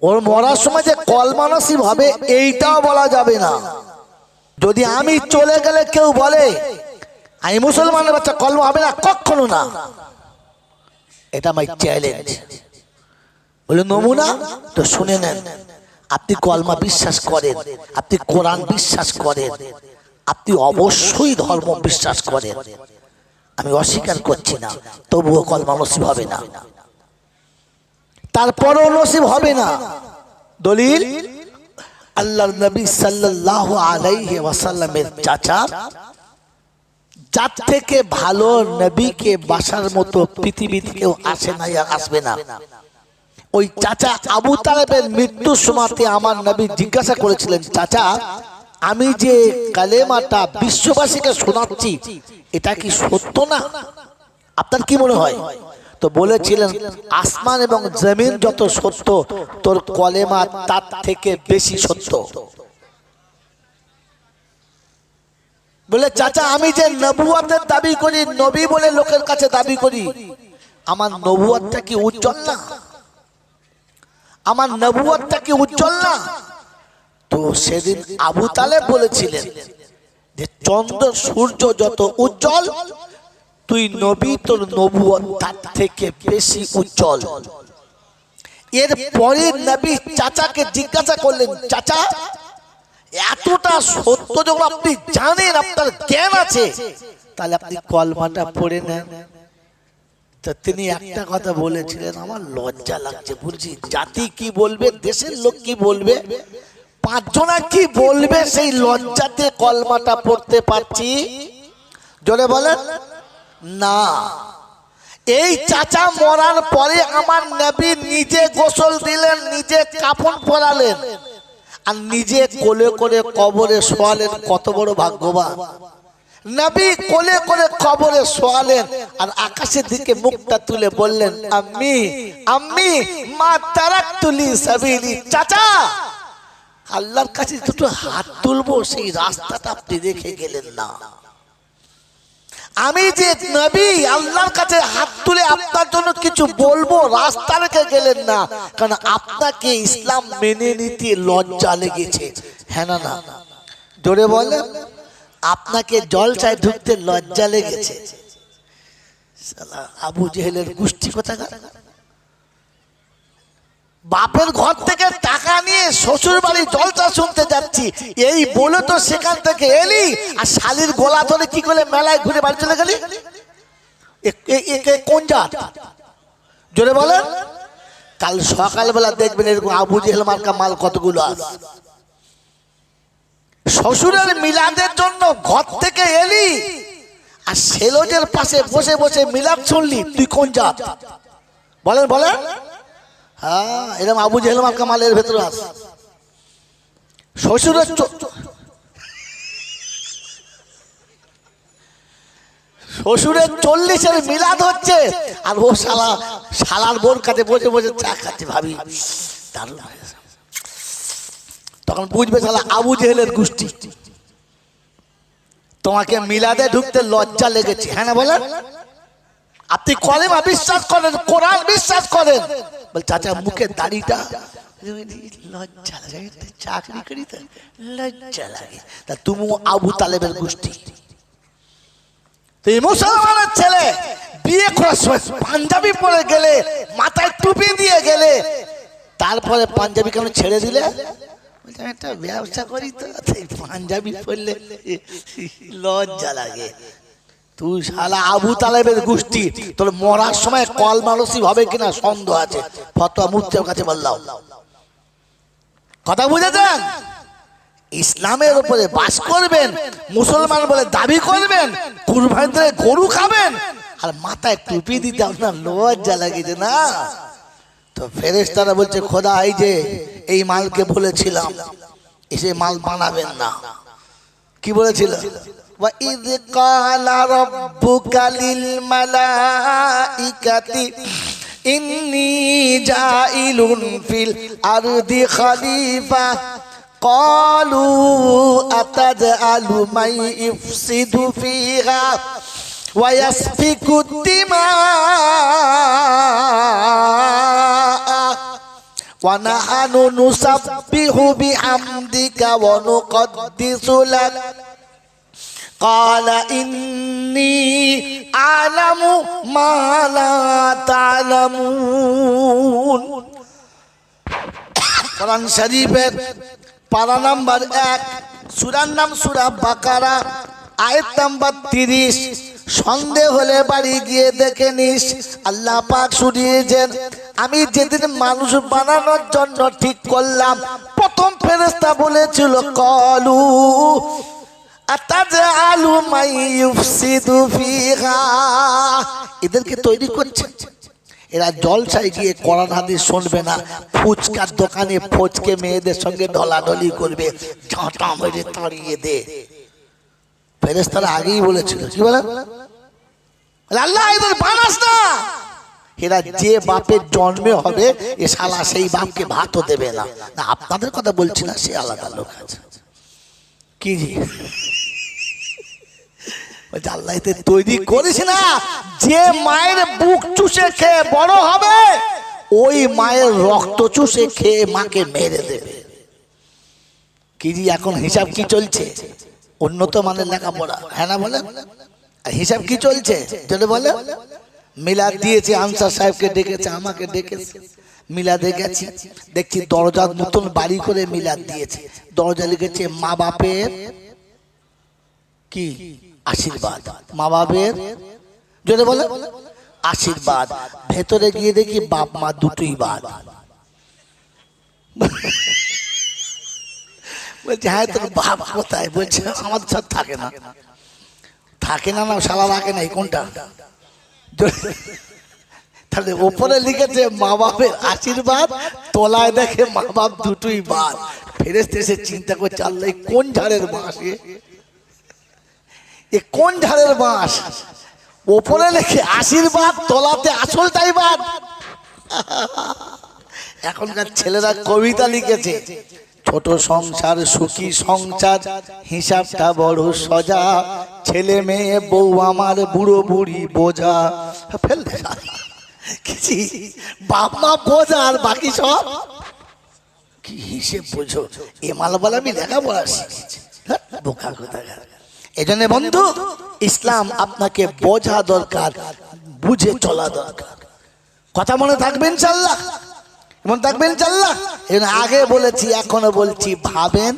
ওর মরার সময় যে কলমা নসিব হবে এইটাও বলা যাবে না। যদি আমি চলে গেলে কেউ বলে আমি মুসলমানের বাচ্চা, কলমা হবে না, কখনো না। এটা আমার চ্যালেঞ্জ। বলে নমুনা তো শুনে নেন। আপনি কলমা বিশ্বাস করেন, আপনি কোরআন বিশ্বাস করেন, আপনি অবশ্যই ধর্ম বিশ্বাস করেন, আমি অস্বীকার করছি না, তবুও কলমা নসিব হবে না, তারপরও নসিব হবে না। দলিল আল্লাহর নবী সাল্লাল্লাহু আলাইহি ওয়াসাল্লামের চাচা, যার থেকে ভালো নবীকে বাসার মতো পৃথিবীতে কেউ আসে না, আসবে না। ওই চাচা আবু তালেবের মৃত্যুর সময়তে আমার নবী জিজ্ঞাসা করেছিলেন, চাচা আমি যে কালেমাটা বিশ্ববাসীকে শোনাচ্ছি এটা কি সত্য না? আপনার কি মনে হয়? তো বলেছিলেন, আসমান এবং জমিন যত সত্য, তোর কলেমা তার থেকে বেশি সত্য। বলে চাচা আমি যে নবুয়তের দাবি করি, নবী বলে লোকের কাছে দাবি করি, আমার নবুয়তটা কি উজ্জ্বল না? আমার নবুয়তটা কি উজ্জ্বল না? তো সেদিন আবু তালেব বলেছিলেন যে চন্দ্র সূর্য যত উজ্জ্বল, তুই নবী, তোর নবুয়ত তার থেকে বেশি উজ্জ্বল। এরপরে নবী চাচাকে জিজ্ঞাসা করলেন, চাচা এতটা সত্য যখন আপনি জানেন, আপনার জ্ঞান আছে, তাহলে আপনি কলমাটা পড়ে নেন। তো তিনি একটা কথা বলেছিলেন, আমার লজ্জা লাগছে, বলছি জাতি কি বলবে, দেশের লোক কি বলবে, পাঁচজনা কি বলবে, সেই লজ্জাতে কলমাটা পড়তে পারছি। জোরে বলেন না। এই চাচা মরার পরে আমার নবী নিজে গোসল দিলেন, নিজে কাফন পরালেন, আর নিজে কোলে করে কবরে শোয়ালেন। কত বড় ভাগ্যবান! নবী কোলে করে কবরে শোয়ালেন আর আকাশের দিকে মুখটা তুলে বললেন, আম্মি আম্মি মা তারাকতুলি সাবিলি। চাচা আল্লাহর কাছে দুটো হাত তুলবো, সেই রাস্তাটা আপনি রেখে গেলেন না। আমি যে নবী, আল্লাহর কাছে হাত তুলে আপনার জন্য কিছু বলবো, রাস্তা রেখে গেলেন না, কারণ আপনাকে ইসলাম মেনে নিতে লজ্জা লেগেছে। হ্যাঁ না না? জোরে বলেন। আপনাকে জলসায় ঢুকতে লজ্জা লেগেছে। শালা আবু জেহেলের গোষ্ঠী কোথাকার। বাপের ঘর থেকে টাকা নিয়ে শ্বশুর বাড়ি জলসা শুনতে যাচ্ছি, এই বলে তো সেখান থেকে এলি, আর শালির গলা ধরে কি করে মেলায় ঘুরে বাড়ি চলে গেলি? কোন জাত? জোরে বলেন। কাল সকালবেলা দেখবেন এরকম আবু জেহেল মার্কা মাল কতগুলো আছে। শ্বশুরের মিলাদের জন্য ঘর থেকে এলি, আর সেলোজের পাশে বসে বসে মিলাদ শুনলি, তুই কোন জাত? বলেন বলেন। হ্যাঁ, এরকম আবু জেহেল মার্কা মাল এর ভেতরে আছে। শ্বশুরের 40-এর মিলাদ হচ্ছে, আর ও শালার বোর কাছে বসে বসে চা খাচ্ছে। ভাবি দারুণ, তখন বুঝবে শালা আবু জেহেলের গোষ্ঠী। তোমাকে মিলাদে ঢুকতে লজ্জা লেগেছে। হ্যাঁ না বলেন? আপনি কলেমা বিশ্বাস করেন, কোরআন বিশ্বাস করেন, বল চাচা মুখের দাড়িটা লজ্জা লাগে, চাকরি করি তো লজ্জা লাগে। তা তুমি আবু তালেবের গোষ্ঠী। তুই মুসলমানের ছেলে, বিয়ে করার সময় পাঞ্জাবি পরে গেলে, মাথায় টুপি দিয়ে গেলে, তারপরে পাঞ্জাবি কেন ছেড়ে দিলে? একটা ব্যবসা করি তো, পাঞ্জাবি পরলে লজ্জা লাগে। তুই শালা আবু তালেবের গোষ্ঠী, তোর মরার সময় কলমা নসিব হবে কিনা সন্দেহ আছে। ফতোয়া মুফতির কাছে বললাম। কথা বুঝেছেন? ইসলামের উপরে বাস করবেন, মুসলমান বলে দাবি করবেন, কুরবানি দিয়ে গরু খাবেন, আর মাথায় টুপি দিতে আপনার লজ্জা লাগেছে না? তো ফেরেশতারা বলছে, খোদা এই যে এই মালকে বলেছিলাম এসে মাল বানাবেন না। কি বলেছিল? وَإِذْ قَالَ رَبُّكَ لِلْمَلَائِكَةِ إِنِّي جَاعِلٌ فِي الْأَرْضِ خَلِيفَةً قَالُوا أَتَجْعَلُ مَن يُفْسِدُ فِيهَا وَيَسْفِكُ الدِّمَاءَ ওয়া নাহানু নুসাব্বিহু বিহামদিকা ওয়া নুকদ্দিসু লাক ক্বালা ইন্নী আ'লামু মা লা তা'লামুন। কোরআন শরীফের পারা নাম্বার 1, সূরার নাম সূরা বাকারা, আয়াত নাম্বার 30। সন্দেহ হলে বাড়ি গিয়ে দেখে নিস। আল্লাহ পাক শুনিয়েছেন, আমি যেদিন মানুষ বানানোর জন্য ঠিক করলাম, প্রথম ফেরেশতা বলেছিল কলু আতাজআলু মান ইউফসিদু ফিহা, এদেরকে তৈরি করছে, এরা জলসায় গিয়ে কোরআন হাদিস শুনবে না, ফুচকার দোকানে ফচকে মেয়েদের সঙ্গে ঢলাঢলি করবে, ঝাঁটা মেরে তাড়িয়ে দে। ফেরেশতারা আগেই বলেছিল, কি বলেন, আল্লাহ এদের বানাস না, এরা যে বাপের জন্মে হবে এ শালা সেই বাপকে ভাতও দেবে না। না, আপনাদের কথা বলছি না, সে আলাদা লোক আছে। কি আল্লাহ এদের তৈরি করেছে না, যে মায়ের বুক চুষে খেয়ে বড় হবে ওই মায়ের রক্ত চুষে খেয়ে মাকে মেরে দেবে। কি এখন হিসাব কি চলছে? উন্নত মানের লেখাপড়া, হ্যাঁ না বলেন? হিসাব কি চলছে যদি বলে? মিলাদ দিয়েছে, আনসার সাহেবকে ডেকেছে, আমাকে ডেকেছে, মিলাদে গেছি, দেখছি দরজার নতুন বাড়ি করে মিলাদ দিয়েছে, দরজা লিখেছে মা বাপের কি আশীর্বাদ, মা বাপের যদি বলে আশীর্বাদ। ভেতরে গিয়ে দেখি বাপ মা দুটোই বাদ। বলছে হ্যাঁ তোর বাপ কোথায়? বলছে আমাদের সাথে থাকে না। থাকে না, না শালা রাখে নাই, কোনটা? তাহলে ওপরে লিখেছে মা বাপের আশীর্বাদ, তলায় দেখে মা বাপ দুটোই বাদ। ফেরেশতা এসে চিন্তা করছে, আল্লাহ কোন ঝাড়ের বাঁশ, এ কোন ঝাড়ের বাঁশ? ওপরে লেখে আশীর্বাদ, তলাতে আসলটাই বাদ। এখনকার ছেলেরা কবিতা লিখেছে, ছোট সংসার সুখী সংসার, হিসাবটা বড় সজা, ছেলে মেয়ে বউ আমার বুড়ো বুড়ি বোঝা। ফেল কিছু বাপ মা বোঝা আর বাকি সব কি হিসেব বোঝো? এ মালবালা আমি লেখাপড়া শিখেছি, বোকা কোথাকার। এই জন্য বন্ধু, ইসলাম আপনাকে বোঝা দরকার, বুঝে চলা দরকার। কথা মনে থাকবে ইনশাআল্লাহ, মনে থাকবে ইনশাআল্লাহ। আগে বলেছি, এখনো বলছি, ভাবেন,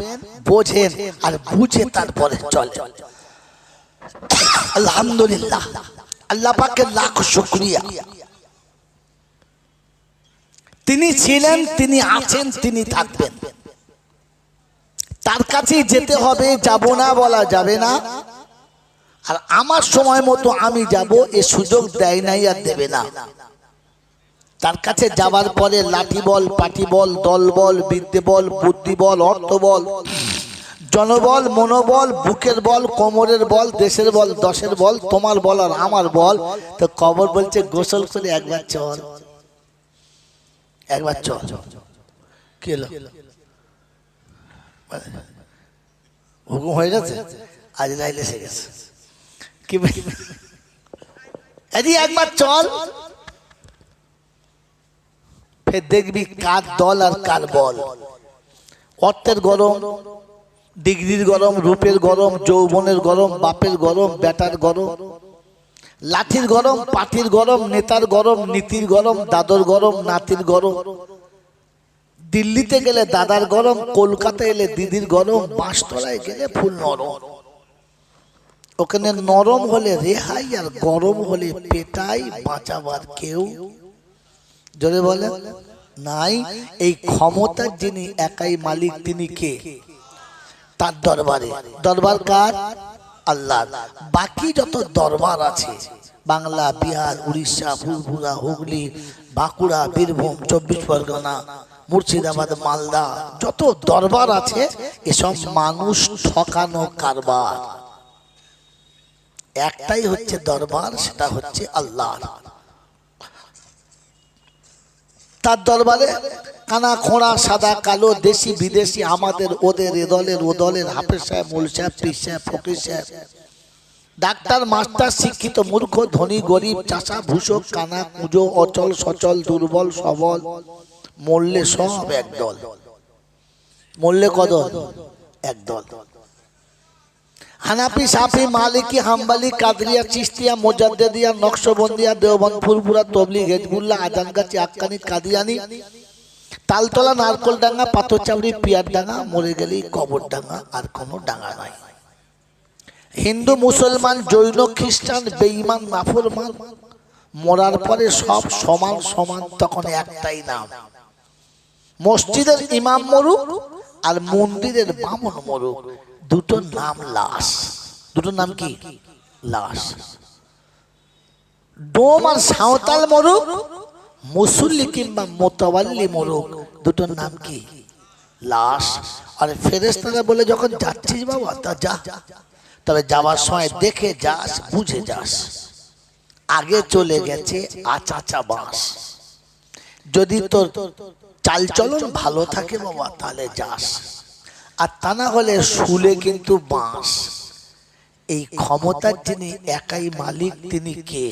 বোঝেন আর বুঝে তারপরে চলে। আলহামদুলিল্লাহ, আল্লাহ পাকের লাখ শুকরিয়া। তিনি ছিলেন, তিনি আছেন, তিনি থাকবেন। তার কাছেই যেতে হবে, যাব না বলা যাবে না। আর আমার সময় মতো আমি যাব এ সুযোগ দেয় নাই আর দেবে না। তার কাছে যাবার পরে লাঠি বল, পাটি বল, দল বল, বিদ্যে বল, বুদ্ধি বল, অর্থ বল, জনবল, মনোবল, বুকের বল, কোমরের বল, দেশের বল, দশের বল, তোমার বল আর আমার বল। তো কবর বলছে গোসল করে একবার চল, একবার চল। কি হলো? হুকুম হয়ে গেছে, আজ রাইল এসে গেছে। কি একবার চল, ফের দেখবি কার দল আর কার বল। অর্থের গরম, ডিগ্রির গরম, রূপের গরম, যৌবনের গরম, বাপের গরম, বেটার গরম, লাঠির গরম, পাটির গরম, নেতার গরম, নীতির গরম, দাদর গরম, নাতির গরম। দিল্লিতে গেলে দাদার গরম, কলকাতা এলে দিদির গরম, বাঁশতলায় গেলে ফুল নরম। ওখানে নরম হলে রেহাই আর গরম হলে পেটাই, বাঁচাবার কেউ জোরে বলে নাই। এই ক্ষমতার যিনি একাই মালিক, তিনি কে? তার দরবারে। দরবার কার? আল্লাহ। বাকি যত দরবার আছে, বাংলা, বিহার, উড়িষ্যা, ফুরফুরা, হুগলি, বাঁকুড়া, বীরভূম, 24 পরগনা, মুর্শিদাবাদ, মালদা, যত দরবার আছে এসব মানুষ ঠকানো কারবার। একটাই হচ্ছে দরবার, সেটা হচ্ছে আল্লাহ। তার দরবারে কানা খোঁড়া, সাদা কালো, দেশি বিদেশি, আমাদের ওদের, এ দলের ও দলের, হাফেজ সাহেব, মৌল সাহেব, পীর সাহেব, ফকির সাহেব, ডাক্তার, মাস্টার, শিক্ষিত, মূর্খ, ধনী, গরিব, চাষা, ভূষক, কানা, কুঁজো, অচল, সচল, দুর্বল, সবল, মরলে সব একদল, মরলে কদল একদল। হানাফি, শাফি, মালিকি, হাম্বলি, কাদরিয়া, চিশতিয়া, মুজাদ্দিদিয়া, নকশবন্দিয়া, দেওবন্দ, ফুরফুরা, তবলিগ, হিজবুল্লাহ, আজানগাছি, আক্কানি, কাদিয়ানি, তালতলা, নারকলডাঙ্গা, পাথরচাবড়ি, পিয়ারডাঙ্গা, মরে গেলেই কবরডাঙ্গা, আর কোনো ডাঙ্গা নাই। হিন্দু, মুসলমান, জৈন, খ্রিস্টান, বেঈমান, নাফরমান, মরার পরে সব সমান সমান, তখন একটাই নাম। মসজিদের ইমাম মরুক আর মন্দিরের বামন মরুক, দুটো নাম লাশ। দুটো নাম কি? লাশ। ডোম আর সাঁওতাল মরুক, মুসল্লি কিংবা মোতাওয়াল্লি মরুক, দুটোর নাম কি? লাশ। আর ফেরেশতারা বলে যখন যাচ্ছিস বাবা তা যা, তবে যাওয়ার সময় দেখে যাস, বুঝে যাস। আগে চলে গেছে আচাচা বাস, যদি তোর চালচলন ভালো থাকে বাবা তাহলে যাস, আর তা না হলে শুলে কিন্তু বাঁশ। এই ক্ষমতার যিনি একাই মালিক তিনি কে?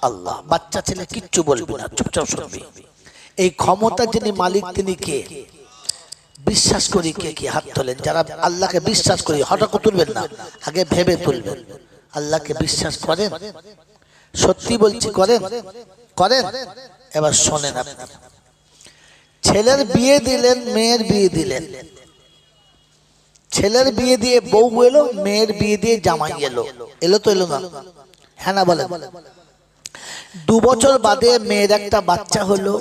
আল্লাহ। বাচ্চা ছেলে কিচ্ছু বলবি না, চুপচাপ শুনবি। এই ক্ষমতার যিনি মালিক তিনি কে? বিশ্বাস করি কে কি হাত তোলেন। যারা আল্লাহকে বিশ্বাস করি, হঠাৎ তুলবেন না, আগে ভেবে তুলবেন। আল্লাহকে বিশ্বাস করেন? সত্যি বলছি করেন? করেন? এবার শোনেন। আপনি ছেলের বিয়ে দিলেন, মেয়ের বিয়ে দিলেন, ছেলের বিয়ে দিয়ে বউ এলো, মেয়ের বিয়ে দিয়ে জামাই এলো, এলো তো এলো না? হ্যাঁ না বলেন? 2 বছর বাদে মেয়ের একটা বাচ্চা হলো,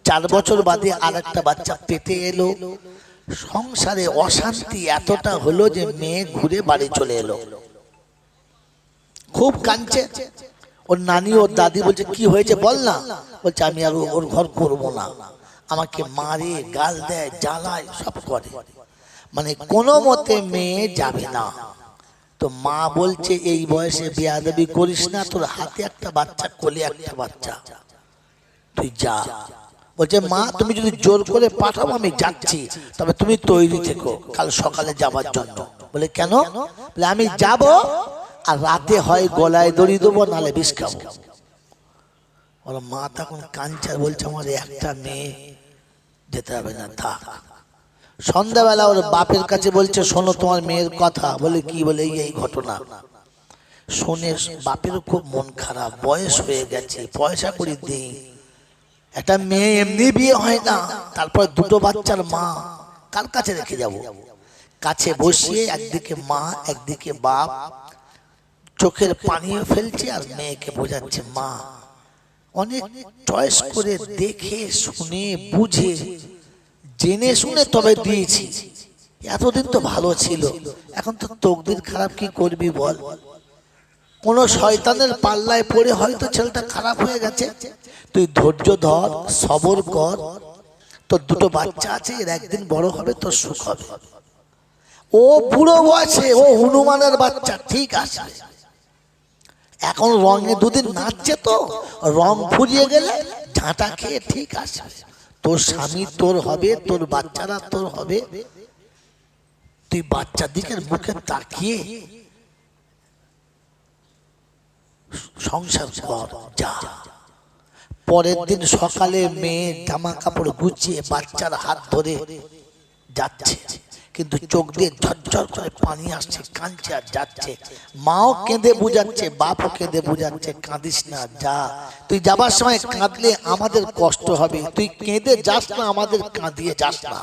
4 বছর বাদে আর একটা বাচ্চা পেটে এলো। সংসারে অশান্তি এতটা হলো যে মেয়ে ঘুরে বাড়ি চলে এলো, খুব কাঁদছে। ওর নানি ওর দাদি বলছে কি হয়েছে বল না। বলছে আমি আর ওর ঘর করবো না, আমাকে মারে, গাল দেয়, জ্বালায়, সব করে, মানে কোনো মতে মেয়ে যাবে না। তো মা বলছে এই বয়সে বেয়াদবি করিস না, তোর হাতে একটা বাচ্চা, কোলে একটা বাচ্চা, তুই যা। বলছে মা তুমি যদি জোর করে পাঠাও আমি যাচ্ছি, তবে তুমি তৈরি থেকো কাল সকালে যাবার জন্য। বলে কেন? বলে আমি যাব, আর রাতে হয় গলায় দড়ি দেবো, নালে বিষ খাবো। ওর মা তখন কাঁদছে, বলছে আমার একটা মেয়ে, যেতে হবে না, থাক। সন্ধ্যাবেলা ওর বাপের কাছে বলছে শোনো তোমার মেয়ের কথা। বলে কি? বলে এই ঘটনা। শুনে বাপেরও খুব মন খারাপ, বয়স হয়ে গেছে, পয়সা করে দেই, একটা মেয়ে এমনি বিয়ে হয় না, তারপর 2টো বাচ্চার মা, কার কাছে রেখে যাব? কাছে বসিয়ে একদিকে মা একদিকে বাপ, চোখের পানিও ফেলছে আর মেয়েকে বোঝাচ্ছে মা অনেক চয়েস করে দেখে শুনে বুঝে জেনে শুনে তবে দিয়েছি, এতদিন তো ভালো ছিল, এখন তো তকদির খারাপ, কি করবি বল? কোন শয়তানের পাল্লায় পড়ে হয়তো ছেলেটা খারাপ হয়ে গেছে, তুই ধৈর্য ধর, সবর কর, তোর 2টো বাচ্চা আছে, এর একদিন বড় হবে, তোর সুখ হবে। ও বুড়ো বয়সে ও হনুমানের বাচ্চা, ঠিক আছে, এখন রঙে 2 দিন নাচছে, তো রং ফুরিয়ে গেলে ঝাঁটা খেয়ে ঠিক আছে, তোর স্বামী তোর হবে, তোর বাচ্চারা তোর হবে, তুই বাচ্চার দিকের মুখে তাকিয়ে সংসার কর, যা। পরের দিন সকালে মেয়ে জামা কাপড় গুছিয়ে বাচ্চার হাত ধরে যাচ্ছে, কিন্তু চোখ দিয়ে ঝরঝর করে পানি আসছে, কাঁদছে আর যাচ্ছে। মাও কেঁদে বুঝাচ্ছে, বাপও কেঁদে বুঝাচ্ছে, কাঁদিস না, যা, তুই যাবার সময় কাঁদলে আমাদের কষ্ট হবে, তুই কেঁদে যাস না, আমাদের কাঁদিয়ে যাস না।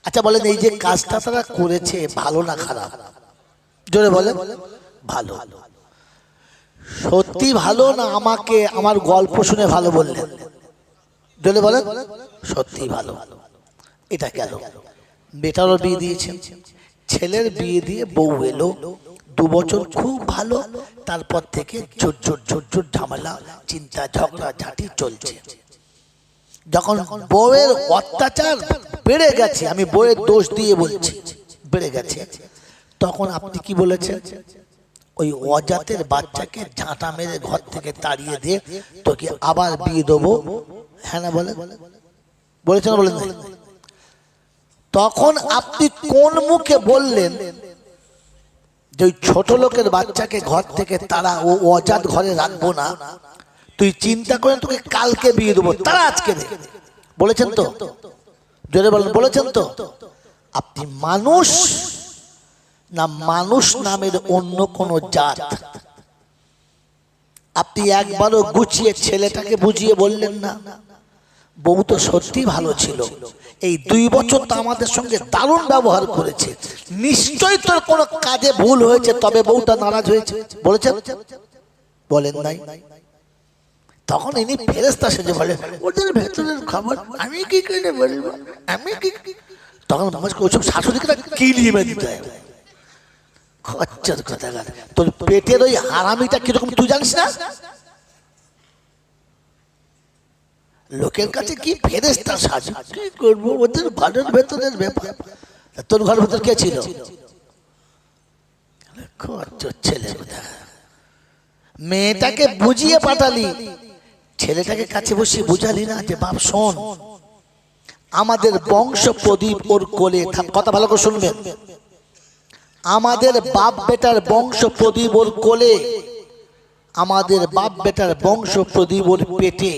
আচ্ছা বলেন, এই যে কাজটা তারা করেছে ভালো না খারাপ? জোরে বলে। ভালো। সত্যি ভালো না আমাকে আমার গল্প শুনে ভালো বললেন? জোরে বলেন। সত্যি ভালো। এটা গেল। বেটারও বিয়ে দিয়েছেন, ছেলের বিয়ে দিয়ে বউ এলো, 2 বছর খুব ভালো, তারপর থেকে ঝোর ঝামেলা, চিন্তা, ঝগড়া ঝাঁটি চলছে। যখন বউয়ের অত্যাচার বেড়ে গেছে, আমি বউয়ের দোষ দিয়ে বলছি, বেড়ে গেছে, তখন আপনি কি বলেছেন? ওই অজাতের বাচ্চাকে ঝাঁটা মেরে ঘর থেকে তাড়িয়ে দিয়ে তোকে আবার বিয়ে দেবো, হ্যাঁ না বলে বলেছেন? বলেন। তখন আপনি কোন মুখে বললেন যে ওই ছোট লোকের বাচ্চাকে ঘর থেকে তারা ও অজাত ঘরে রাখবো না, তুই চিন্তা করেন তোকে কালকে বিয়ে দেবো, তারা আজকে দে। বলেছেন তো? জোরে বলেন, বলেছেন তো? আপনি মানুষ না মানুষ নামের অন্য কোন জাত? আপনি একবারও গুছিয়ে ছেলেটাকে বুঝিয়ে বললেন না? বউ তো সত্যি ভালো ছিল, এই 2 বছর তো আমাদের সঙ্গে দারুণ ব্যবহার করেছে, নিশ্চয়ই তোর কোনো কাজে ভুল হয়েছে, তবে বউটা নারাজ হয়েছে। বলেছেন? বলেন নাই? তখন ইনি ফেরেশতা সেজে বলে, ওদের ভেতরের খবর আমি কি করে বলবো, আমি কি? তখন ওসব শাশুড়িকে কিলিয়ে দিতে হয়। খচ্চর কথাকার, তোর পেটের ওই হারামিটা কিরকম তুই জানিস না? লোকের কাছে কি ফেরেশতা সাজু, কি করবো, ওদের ঘরের ভেতরের ব্যাপার। তোর ঘরের ভেতর কে ছিল? খচ্চর ছেলে। মেয়েটাকে বুঝিয়ে পাঠালি, ছেলেটাকে কাছে বসিয়ে বুঝালি না যে বাপ শোন, আমাদের বংশ প্রদীপ ওর কোলে থাক। কথা ভালো করে শুনবেন, আমাদের বাপ বেটার বংশ প্রদীপ ওর কোলে, আমাদের বাপ বেটার বংশ প্রদীপ ওর পেটে।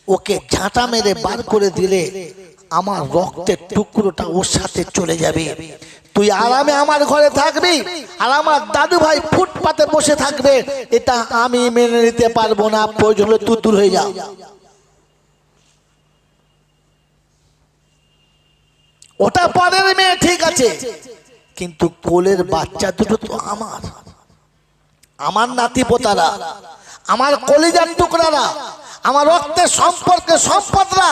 ওকে ঝাঁটা মেরে বার করে দিলে আমার রক্তের টুকরোটা ওর সাথে চলে যাবে। তুই আরামে আমার ঘরে থাকবি, আর আমার দাদু ভাই ফুটপাতে বসে থাকবে, এটা আমি মেনে নিতে পারবো না। প্রয়োজন হলে তুই দূর হয়ে যা। ওটা পরের মেয়ে ঠিক আছে, কিন্তু কোলের বাচ্চা দুটো তো আমার, আমার নাতি পোতারা, আমার কলিজার টুকরারা, আমার রক্তের সম্পর্কের সম্পদরা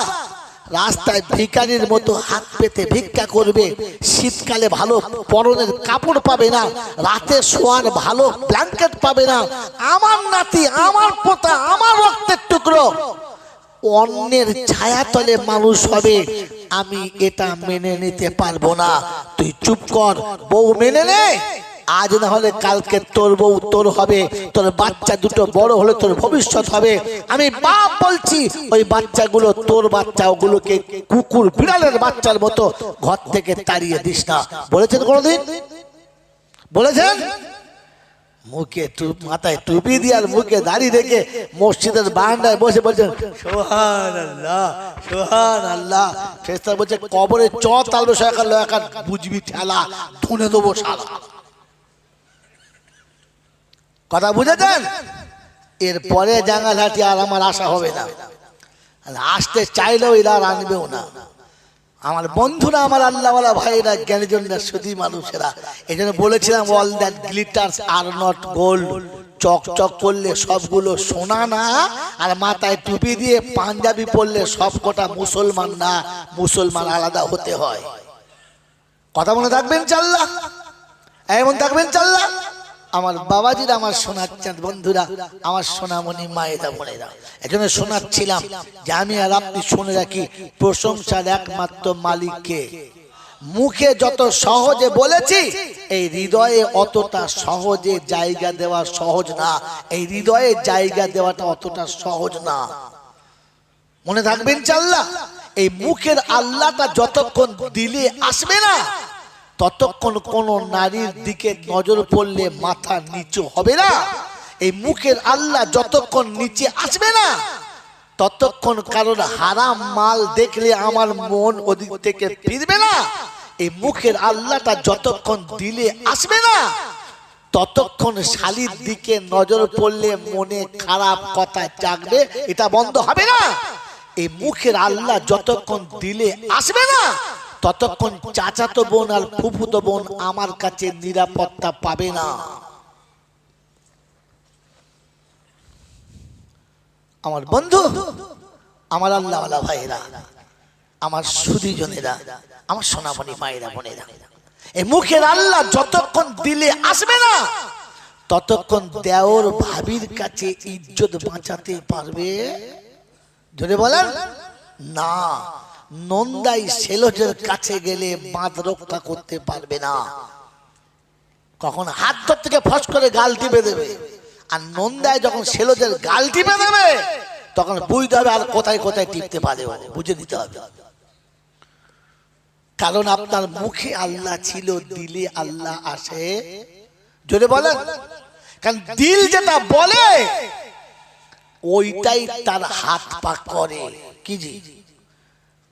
রাস্তায় ভিখারির মতো হাত পেতে ভিক্ষা করবে। শীতকালে ভালো পরনের কাপড় পাবে না, রাতে শোয়ার ভালো ব্ল্যাঙ্কেট পাবে না। আমার নাতি, আমার পোতা, আমার রক্তের টুকরো অন্যের ছায়াতলে মানুষ হবে, আমি এটা মেনে নিতে পারবো না। তুই চুপ কর, বউ মেনে নে, আজ না হলে কালকে তোর বউ তোর হবে, তোর বাচ্চা দুটো বড় হলে তোর ভবিষ্যৎ হবে। আমি বাপ বলছি, ওই বাচ্চাগুলো তোর বাচ্চা, ওগুলোকে কুকুর বিড়ালের বাচ্চার মতো ঘর থেকে তাড়িয়ে দিস না। বলেছেন কোনোদিন? বলেছেন? মুখে মাথায় টুপি দিয়ে আর মুখে দাড়ি রেখে মসজিদের বারান্দায় বসে বলছেন সুবহানাল্লাহ, সুবহানাল্লাহ। ফেরেশতা বলছে কবরে চ তালবে সরকার লয়াকার বুঝবি ঠেলা, ধুনে দেবো শালা। কথা বুঝেছেন? এরপরে জাঙ্গালহাটি আর আমার আশা হবে না, আসতে চাইলেও এরা আর আনবেও না। আমার বন্ধুরা, আমার আল্লাহওয়ালা ভাইরা, জ্ঞানীজনরা, সুধী মানুষেরা, এই জন্য বলেছিলাম all that glitters are not gold. চকচক করলে সবগুলো সোনা না, আর মাথায় টুপি দিয়ে পাঞ্জাবি পরলে সব কটা মুসলমান না। মুসলমান আলাদা হতে হয়। কথা মনে থাকবেন চাল্লা, এমন থাকবেন চাল্লা। আমার বাবাজিরা, আমার শোনাচ্ছেন বন্ধুরা, আমার সোনামণি মায়েরা বোনেরা, এজন্য শোনাচ্ছিলাম যে আমি আর আপনি শুনে রাখি, প্রশংসার একমাত্র মালিককে। মুখে যত সহজে বলেছি, এই হৃদয়ে অতটা সহজে জায়গা দেওয়া সহজ না। এই হৃদয়ে জায়গা দেওয়াটা অতটা সহজ না। মনে থাকবেন চাল্লা, এই মুখের আল্লাহটা যতক্ষণ দিলে আসবে না, ততক্ষণ কোন নারীর দিকে নজর পড়লে মাথা নিচু হবে না। এই মুখের আল্লাহ যতক্ষণ নিচে আসবে না, ততক্ষণ কারোর হারাম মাল দেখলে আমার মন ওদিক থেকে ফিরবে না। এই মুখের আল্লাহটা যতক্ষণ দিলে আসবে না, ততক্ষণ শালীর দিকে নজর পড়লে মনে খারাপ কথা জাগবে, এটা বন্ধ হবে না। এই মুখের আল্লাহ যতক্ষণ দিলে আসবে না, ততক্ষণ চাচাতো বোন আর ফুফুতো বোন আমার কাছে নিরাপত্তা পাবে না। আমার বন্ধু, আমার আল্লাহওয়ালা ভাইরা, আমার সুধীজনেরা, আমার সোনামণি মায়েরা বোনেরা, এই মুখের আল্লাহ যতক্ষণ দিলে আসবে না, ততক্ষণ দেওর ভাবির কাছে ইজ্জত বাঁচাতে পারবে? জোরে বলেন না। নন্দাই সেলোজের কাছে গেলে বাঁধ রক্ষা করতে পারবে না। কখন হাত ধর থেকে ফস করে গাল টিপে দেবে, আর নন্দায় যখন সেলোজের গাল টিপে দেবে, তখন বুঝতে হবে আর কোথায় কোথায় টিপতে পারে, বুঝে নিতে হবে। কারণ আপনার মুখে আল্লাহ ছিল, দিলে আল্লাহ আসে। জোরে বলেন, কারণ দিল যেটা বলে ওইটাই তার হাত পা করে কি জি?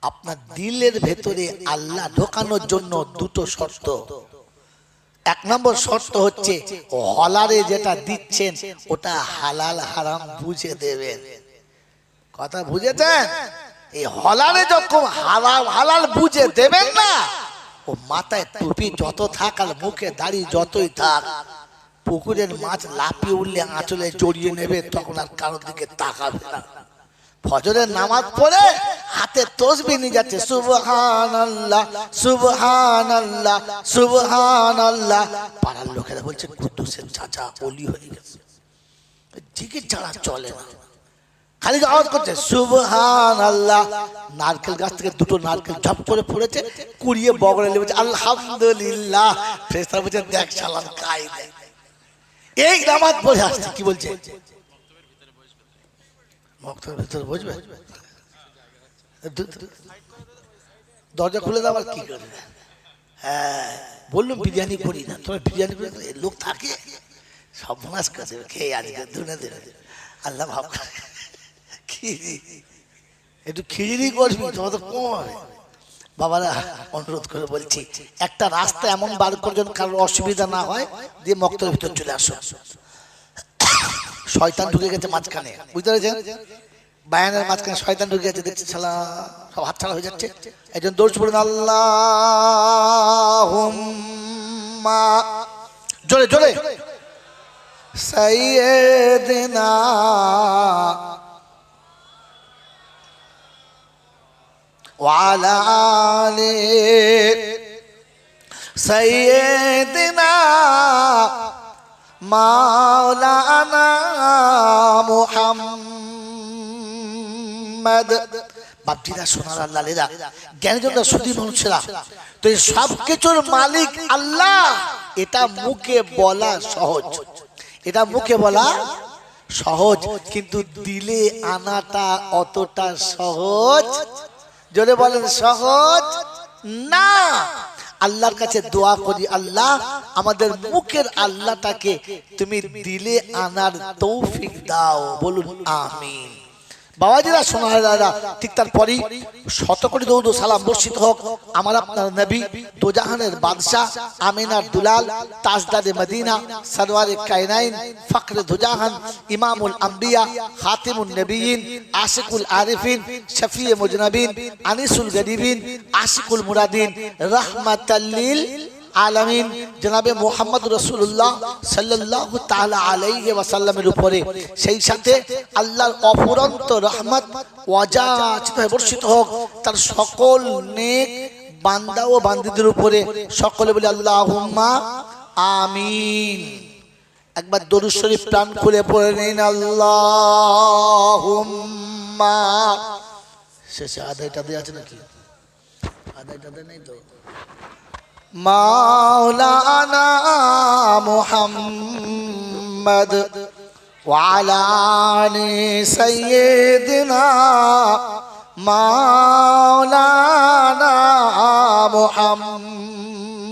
আপনার দিলের ভেতরে আল্লাহ ঢোকানোর জন্য দুটো শর্ত। এক নম্বর শর্ত হচ্ছে হলারে যেটা দিচ্ছেন ওটা হালাল হারাম বুঝে দেবেন। কথা বুঝেছেন? এই হলারে যখন হারাম হালাল বুঝে দেবেন না, ও মাথায় টুপি যত থাক আর মুখে দাড়ি যতই থাক, পুকুরের মাছ লাফিয়ে উঠলে আঁচলে জড়িয়ে নেবে, তখন আর কারোর দিকে তাকাবে না। ফজরের নামাজ পড়ে হাতে তসবিহ নিয়ে যাচ্ছে, সুবহানাল্লাহ সুবহানাল্লাহ সুবহানাল্লাহ। পাড়ার লোকেরা বলছে কুদ্দুসের চাচা ওলি হয়ে গেছে, জিকির ছাড়া চলে না, খালি আওয়াজ করছে সুবহানাল্লাহ। নারকেল গাছ থেকে দুটো নারকেল ঝপ করে পড়েছে, কুড়িয়ে বগলে লেগেছে আলহামদুলিল্লাহ। ফেরেশতারা বলছে দেখ শালার কায়দা, এই নামাজ পড়ে আসছে। কি বলছে? মক্তবের ভিতরে বসবে, দরজা খুলে দেওয়ার কি করে? হ্যাঁ বললাম বিরিয়ানি করি না, তোমার বিরিয়ানি করে লোক থাকে সব মাস কাছে খেয়ে আজকে ধুনে ধুনে আল্লাহ ভাব কি একটু খিচুড়ি করবি তোমার তো কম হবে। বাবারা অনুরোধ করে বলছি, একটা রাস্তা এমন বার করে যেন কারোর অসুবিধা না হয়, দিয়ে মক্তবের ভিতর চলে আসো। শয়তান ঢুকে গেছে মাঝখানে, বুঝতে পেরেছেন? বায়ানের মাঝখানে শয়তান ঢুকে গেছে, দেখছি শালা সব হাতছাড়া হয়ে যাচ্ছে। একজন দৌড় পড়েন আল্লাহুম্মা, জোরে জোরে, সাইয়্যিদিনা ওয়া আলা আলি সাইয়্যিদিনা মাওলানা মুহাম্মদ। বাপজিরা সোনার আল্লাহরা জ্ঞানীজনরা সুধী মানুষেরা, তো এই সব কিছুর মালিক আল্লাহ, এটা মুখে বলা সহজ, এটা মুখে বলা সহজ, কিন্তু দিলে আনাটা অতটা সহজ, জোরে বলেন সহজ না। আল্লাহর কাছে দোয়া করি, আল্লাহ আমাদের মুখের আল্লাহটাকে তুমি দিলে আনার তৌফিক দাও, বলুন আমিন। বাবাজিরা সোনারা, ঠিক তারপরেই শতকোটি দরুদ ও সালাম বর্ষিত হোক আমার আপনার নবী, দোজাহানের বাদশাহ, আমিনার দুলাল, তাজদারে মদিনা, সরওয়ারে কায়নাইন, ফখরে দোজাহান, ইমামুল আম্বিয়া, খাতিমুন নবিয়িন, আশিকুল আরিফিন, শফিয়ে মুজনবিন, আনিসুল গরিবিন, আশিকুল মুরাদিন, রাহমাতাল লিল আলামিন জনাবে মুহাম্মদ রাসূলুল্লাহ সাল্লাল্লাহু তাআলা আলাইহি ওয়াসাল্লামের উপরে, সেই সাথে আল্লাহর অফুরন্ত রহমত ওয়াজাচিত বর্ষিত হোক তার সকল নেক বান্দা ও বান্দীদের উপরে। সকলে বলে আল্লাহুম্মা আমিন। একবার দরুদ শরীফ প্রাণ খুলে পড়ে নিন, আল্লাহুম্মা। শেষে আদায়টা দেয়া আছে নাকি? আদায়টা দেয় নাই তো? মাওলানা মুহাম্মদ ওয়া আলা আলি সাইয়্যিদিনা মাওলানা মুহাম্মদ।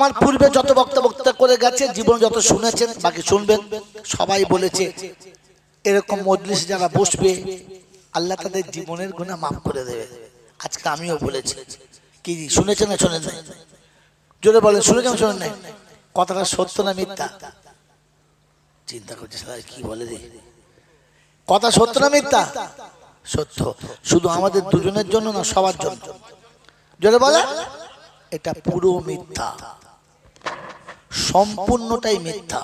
আমার পূর্বে যত বক্তা করে গেছে, জীবন যত শুনেছেন, বাকি শুনবেন, সবাই বলেছে এরকম মজলিস যারা বসবে আল্লাহ তাদের জীবনের গুনাহ মাফ করে দেবে। আজকে আমিও বলেছি, কি শুনেছেন না শোনেন নাই? জোরে বলেন, শুনেছেন শোনেন নাই? কথাটা সত্য না মিথ্যা? চিন্তা করছে কি বলে রে, কথা সত্য না মিথ্যা? সত্য। শুধু আমাদের দুজনের জন্য না, সবার জন্য। জোরে বলে, এটা পুরো মিথ্যা, সম্পূর্ণটাই মিথ্যা।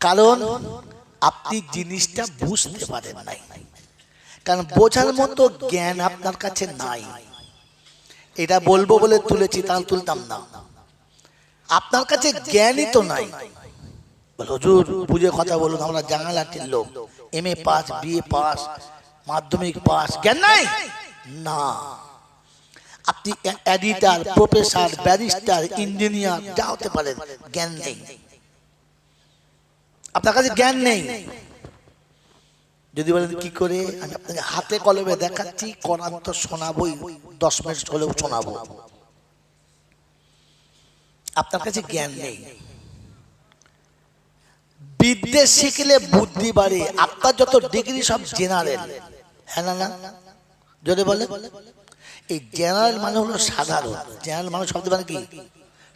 কারণ আপনি জিনিসটা বুঝতে পারেন নাই, কারণ বোঝার মতো জ্ঞান আপনার কাছে নাই। এটা বলবো বলে তুলেছি, তাহলে তুলতাম না। আপনার কাছে জ্ঞানই তো নাই। হুজুর বুঝে কথা বলুন, আমরা জাঙ্গালাটির লোক, MA পাস, BA পাস, মাধ্যমিক পাস, জ্ঞান নাই না। আপনি এডিটর, প্রফেসর, ব্যারিস্টার, ইঞ্জিনিয়ার যা হতে পারেন, জ্ঞান নেই, আপনার কাছে জ্ঞান নেই। যদি বলেন কি করে, আমি আপনাকে হাতে কলমে দেখাচ্ছি, কোরআন তো শোনাবই, 10 মিনিট হলেও শোনাবো। আপনার কাছে জ্ঞান নেই। বিদ্যে শিখলে বুদ্ধি বাড়ে। আপনার যত ডিগ্রি সব জেনারেল, হ্যাঁ না? যদি বলে এই জেনারেল মানে হলো সাধারণ। জেনারেল মানে শব্দ মানে কি?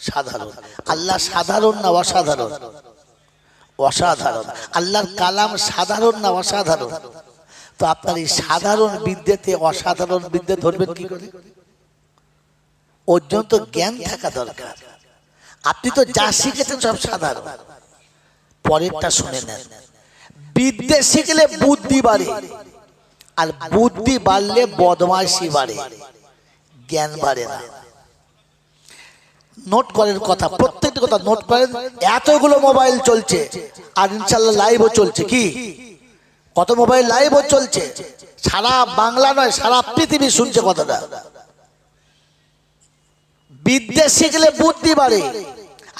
সাধারণ। আল্লাহ সাধারণ না অসাধারণ? অসাধারণ। আল্লাহর কালাম সাধারণ না অসাধারণ? তো আপনার এই সাধারণ বিদ্যেতে অসাধারণ বিদ্যে ধরবেন কি করে? ওর জন্য তো জ্ঞান থাকা দরকার। আপনি তো যা শিখেছেন সব সাধারণ। পরেরটা শুনে নেন, বিদ্যে শিখলে বুদ্ধি বাড়ে, আর বুদ্ধি বাড়লে বদমাইশি বাড়ে, জ্ঞান বাড়ে না। নোট করেন কথা, প্রত্যেকটা কথা নোট করেন। এতগুলো মোবাইল চলছে, আর ইনশাল্লাহ লাইভও চলছে। কি কত মোবাইল লাইভও চলছে, সারা বাংলা নয় সারা পৃথিবী শুনছে কথাটা। বিদ্যে শিখলে বুদ্ধি বাড়ে,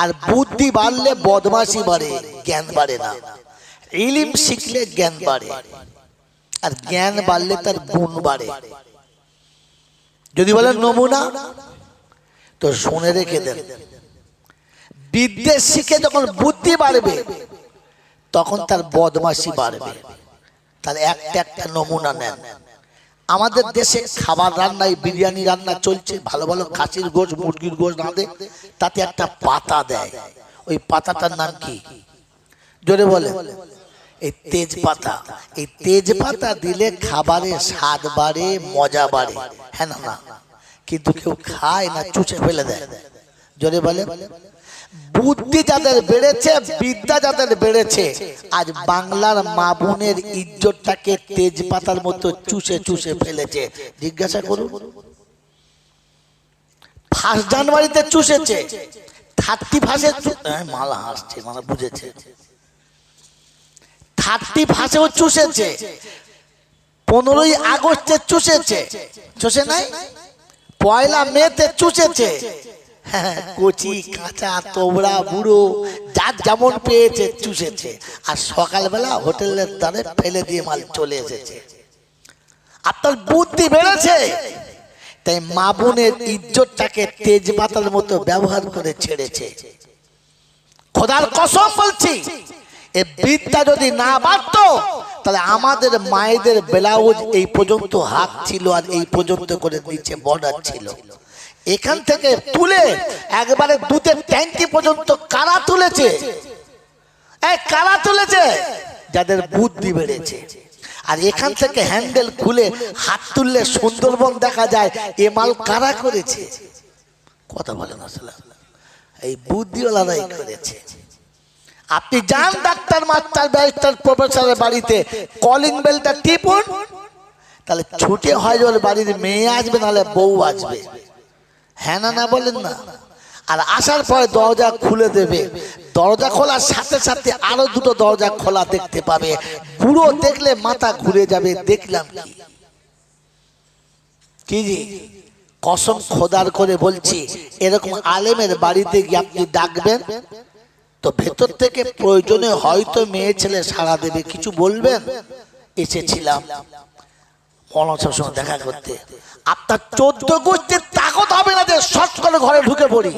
আর বুদ্ধি বাড়লে বদমাশি বাড়ে, জ্ঞান বাড়ে না। ইলম শিখলে জ্ঞান বাড়ে, আর জ্ঞান বাড়লে তার গুণ বাড়ে। যদি বলেন নমুনা, তো শুনে রেখে দেন। বিদ্যে শিখে যখন বুদ্ধি বাড়বে, তখন তার বদমাশি বাড়বে। তার একটা নমুনা নেন। আমাদের দেশে খাবার রান্নায় বিরিয়ানি রান্না চলছে, ভালো ভালো খাসির গোশ মুরগির গোশ রাঁধে, তাতে একটা পাতা দেয়। ওই পাতাটার নাম কি? জোরে বলে। এই তেজপাতা। এই তেজপাতা দিলে খাবারের স্বাদ বাড়ে, মজা বাড়ে, হ্যাঁ না? কিন্তু কেউ খায় না, চুষে ফেলে দেয়। জোরে বলে। বুদ্ধি যাদের বেড়েছে, বিদ্যা যাদের বেড়েছে, আজ বাংলার মা বোনের ইজ্জতটাকে তেজপাতার মতো চুষে চুষে ফেলেছে। জিজ্ঞাসা করুন। 1 জানুয়ারিতে চুষেছে, 31 মালা হাসছে, মালা বুঝেছে। 31 চুষেছে, 15ই আগস্টে চুষেছে, চুষে নাই? 1 মেতে চুষেছে। কচি কাঁচা তোবড়া বুড়ো যার যেমন পেয়েছে চুষেছে, আর সকালবেলা হোটেলের দ্বারে ফেলে দিয়ে মাল চলে এসেছে। আপনার বুদ্ধি বেড়েছে, তাই মা বোনের ইজ্জতটাকে তেজপাতার মতো ব্যবহার করে ছেড়েছে। খোদার কসম বলছি, এ বিদ্যা যদি না বাড়তো, তাহলে আমাদের মায়েদের ব্লাউজ এই পর্যন্ত হাত ছিল, আর এই পর্যন্ত করে নিচে বর্ডার ছিল। এখান থেকে তুলে একবারে দুধের ট্যাঙ্কি পর্যন্ত কারা তুলেছে? কারা তুলেছে? যাদের বুদ্ধি বেড়েছে। আর এখান থেকে হ্যান্ডেল খুলে হাত তুললে সুন্দরবন দেখা যায়, এ মাল কারা করেছে? কথা বলেন আসলে। এই বুদ্ধিওয়ালারাই করেছে। আপনি যান ডাক্তার, মাস্টার, ব্যারিস্টার, প্রফেসরের বাড়িতে, কলিং বেলটা টিপুন, তাহলে ছুটি হয় ওর বাড়ির মেয়ে আসবে, নাহলে বউ আসবে, হ্যাঁ না? বলেন না? আর আসার পরে দরজা খুলে দেবে। দরজা খোলার সাথে সাথে আরো 2টো দরজা খোলা দেখতে পাবে। বুড়ো দেখলে মাথা ঘুরে যাবে, দেখলাম কি জি? কসম খোদার করে বলছি, এরকম আলেমের বাড়িতে গিয়ে আপনি ডাকবেন, তো ভেতর থেকে প্রয়োজনে হয়তো মেয়ে ছেলে সাড়া দেবে। কিছু বলবেন, এসেছিলাম দেখা করতে। আপনার 14 গোষ্ঠীর তাকত হবে না যে শর্ট করে ঘরে ঢুকে পড়ি।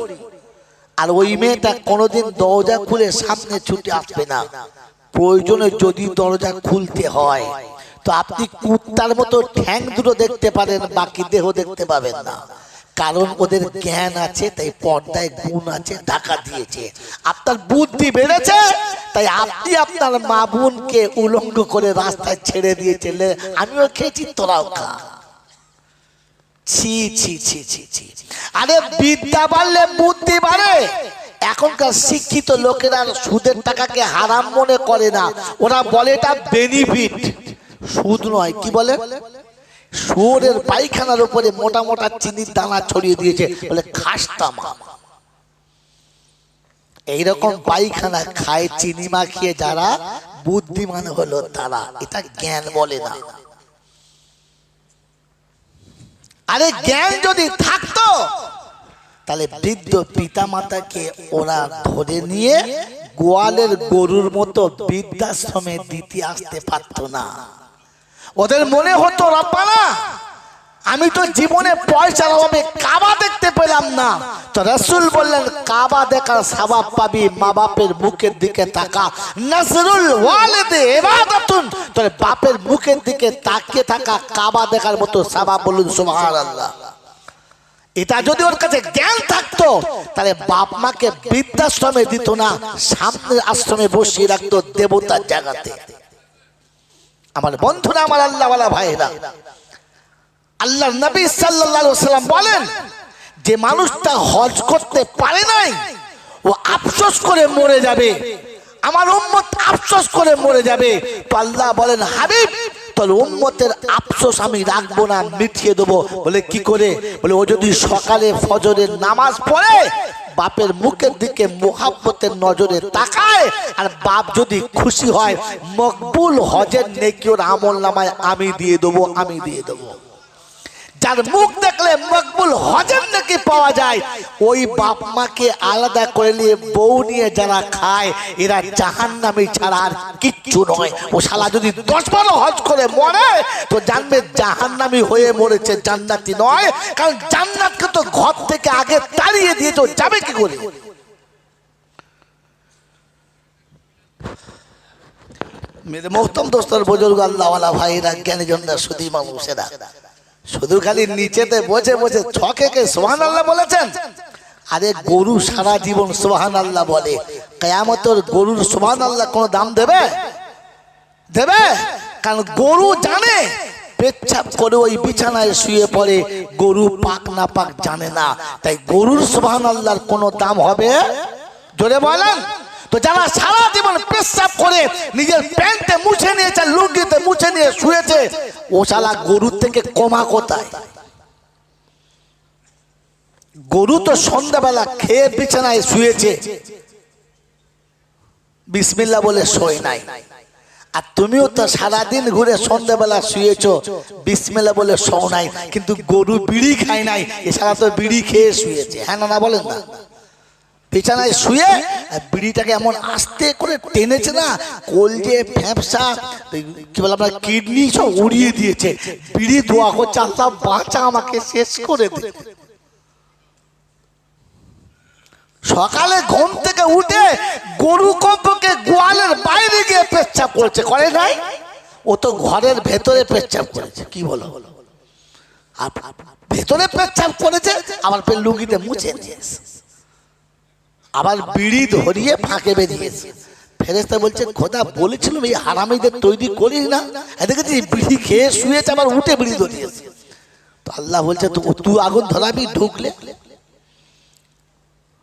আর ওই মেয়েটা কোনোদিন দরজা খুলে সামনে ছুটে আসবে না। প্রয়োজনে যদি দরজা খুলতে হয়, তো আপনি কুত্তার মতো ঠ্যাং দুটো দেখতে পারেন, বাকি দেহ দেখতে পাবেন না। কারণ ওদের জ্ঞান আছে, তাই পর্দায় গুণ আছে, ঢাকা দিয়েছে। আপনার বুদ্ধি বেড়েছে, তাই আপনি আপনার মা বোনকে উলঙ্গ করে রাস্তায় ছেড়ে দিয়েছেন। আমিও খেয়েছি, তোরাও খা। ছি ছি ছি ছি ছি। আরে বিদ্যা বাড়লে বুদ্ধি বাড়ে। এখনকার শিক্ষিত লোকেরা সুদের টাকাকে হারাম মনে করে না, ওরা বলে এটা বেনিফিট। সুদ নয়, কি বলে? শুয়োরের পায়খানার উপরে মোটা মোটা চিনির দানা ছড়িয়ে দিয়েছে, বলে খাস্তা মা। এইরকম পায়খানা খায় চিনি মাখিয়ে যারা, বুদ্ধিমান হলো তারা। এটা জ্ঞান বলে না। আরে জ্ঞান যদি থাকতো, তাহলে বৃদ্ধ পিতা মাতাকে ওরা ধরে নিয়ে গোয়ালের গরুর মতো বৃদ্ধাশ্রমে দিতে আসতে পারতো না। ওদের মনে হতো, রব্বানা আমি তো জীবনে পয়সার অভাবে কাবা দেখতে পেলাম না, তো রাসূল বললেন কাবা দেখার সওয়াব পাবি, মা বাপের মুখের দিকে তাকা। নাজরুল ওয়ালিদে ইবাদাতুন, তোর বাপের মুখের দিকে তাকিয়ে থাকা কাবা দেখার মতো সওয়াব। বলুন সুবহানাল্লাহ। এটা যদি ওর কাছে জ্ঞান থাকতো তাহলে বাপ মাকে বৃদ্ধাশ্রমে দিত না, সামনের আশ্রমে বসিয়ে রাখতো দেবতার জায়গাতে। আমার বন্ধুরা, আমার আল্লাহওয়ালা ভাইরা, আল্লাহর নবী সাল্লাল্লাহু আলাইহি ওয়াসাল্লাম বলেন যে মানুষটা হজ করতে পারে নাই ও আফসোস করে মরে যাবে, আমার উম্মত আফসোস করে মরে যাবে। তো আল্লাহ বলেন হাবিব তোর উম্মতের আফসোস আমি রাখবো না, মিটিয়ে দেবো। বলে কি করে? বলে ও যদি সকালে ফজরের নামাজ পড়ে বাপের মুখের দিকে মোহাব্বতের নজরে তাকায়, আর বাপ যদি খুশি হয় মকবুল হজের নেকি ওর আমল নামায় আমি দিয়ে দেবো, আমি দিয়ে দেবো। যার মুখ দেখলে মকবুল হজের নেকি পাওয়া যায়, ওই বাপ মাকে আলাদা করে নিয়ে বউ নিয়ে যারা খায় এরা জাহান্নামী ছাড়া আর কিচ্ছু নয়। ও শালা যদি 10-12 হজ করে মরে তো জানবে জাহান্নামী হয়ে মরেছে, জান্নাতি নয়। কারণ জান্নাতকে তো ঘর থেকে আগে তাড়িয়ে দিয়ে তো যাবে কি করে? মেরে মোহতরম দোস্তর বুজুর্গ আল্লাহওয়ালা ভাইরা, জ্ঞানীজনরা, সুধী মানুষেরা, শুধু খালি নিচেতে বসে বসে ছকে সুবহানাল্লাহ বলেছেন। আরে গরু সারা জীবন সুবহানাল্লাহ বলে, কিয়ামতের গরুর সুবহানাল্লাহ কোনো দাম দেবে? দেবে? কারণ গরু জানে পেচ্ছাপ করে ওই বিছানায় শুয়ে পড়ে, গরু পাক না পাক জানে না, তাই গরুর সুবহানাল্লাহর কোনো দাম হবে? জোরে বলেন। তো যারা সারা জীবন পেশাব করে নিজের প্যান্টে মুছে নিয়েছে, লুঙ্গিতে মুছে নিয়ে শুয়েছে, ও শালা গরুর থেকে কমা কোথায়? গরু তো সন্ধ্যাবেলা খেয়ে বিছানায় শুয়েছে, বিসমিল্লাহ বলে শোয় নাই। আর তুমিও তো সারাদিন ঘুরে সন্ধ্যাবেলা শুয়েছো, বিসমিল্লাহ বলে শোও নাই। কিন্তু গরু বিড়ি খায় নাই, এ শালা তো বিড়ি খেয়ে শুয়েছে। হ্যাঁ না বলেন না? বিছানায় শুয়ে বিড়িটাকে এমন আস্তে করে টেনেছে না, কলজে ফ্যাপসা কি বলে আপনার কিডনি সব উড়িয়ে দিয়েছে। বিড়ি দোয়া করছে, আল্লাহ বাঁচা, আমাকে শেষ করে দে। সকালে ঘুম থেকে উঠে গরু কম্পকে গোয়ালের বাইরে গিয়ে পেচ্ছাপ করছে, করে নাই? ও তো ঘরের ভেতরে পেচ্ছাপ করেছে। কি বলো? ভেতরে পেচ্ছাপ করেছে, আবার লুঙ্গিতে মুছে নিয়েছে, আবার বিড়ি ধরিয়ে ফাঁকে বেরিয়েছে। ফেরেশতা বলছে খোদা বলেছিলাম এই হারামিদের তৈরি করিস না, দেখেছি বিড়ি খেয়ে শুয়েছে আবার উঠে বিড়ি ধরিয়েছে। তো আল্লাহ বলছে তুই আগুন ধরাবি ঢুকলে?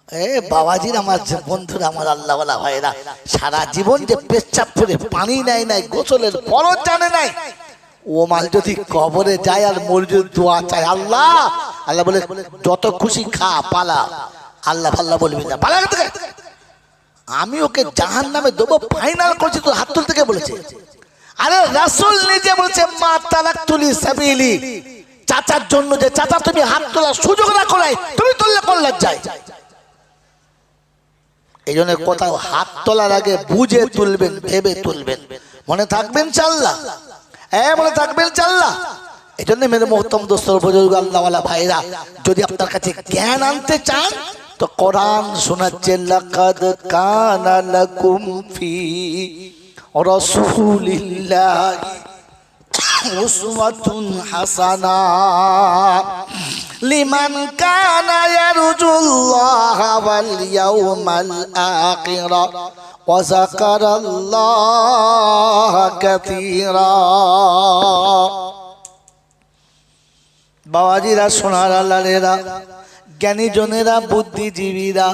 এ বাবাজির, আমার বন্ধুরা, আমার আল্লাহওয়ালা ভাইরা, সারা জীবন যে পেচ্ছাপ করে পানি নেয় নাই, গোসলের ফরজ জানে নাই, ও মাল যদি কবরে যায় আর মসজিদ দোয়া চায়, আল্লাহ আল্লাহ বলে যত খুশি খা, পালা, আল্লাহ ফাল্লাহ বলবি না, পালা থেকে। আমি ওকে জাহান্নামে দেবো ফাইনাল করছি, তো হাত তুলতে কে বলেছে? আরে রাসূল নিজে বলেছে মা তারাকতুলি সাবিলি, চাচার জন্য যে চাচা তুমি হাত তোলার সুযোগ রাখো নাই, তুমি তুললে কোন লজ্জায়? এই জন্য কোথাও হাত তোলার আগে বুঝে তুলবেন, ভেবে তুলবেন। মনে থাকবেন ইনশাআল্লাহ, মনে থাকবেন ইনশাআল্লাহ। এই জন্য মেরে মোহতরম দোস্তর বুজুর্গ আল্লাহওয়ালা ভাইরা, যদি আপনার কাছে জ্ঞান আনতে চান তো কোরআন শোনাচ্ছে, লাকাদ কানা লাকুম ফি রাসূলিল্লাহি উসওয়াতুন হাসানা লিমান কানা ইয়ারজুল্লাহা ওয়াল ইয়াউমাল আখিরা ওয়া যাকারাল্লাহা কাসীরা। বাবাজিরা, সোনার আল্লাহরা, জ্ঞানীজনেরা, বুদ্ধিজীবীরা,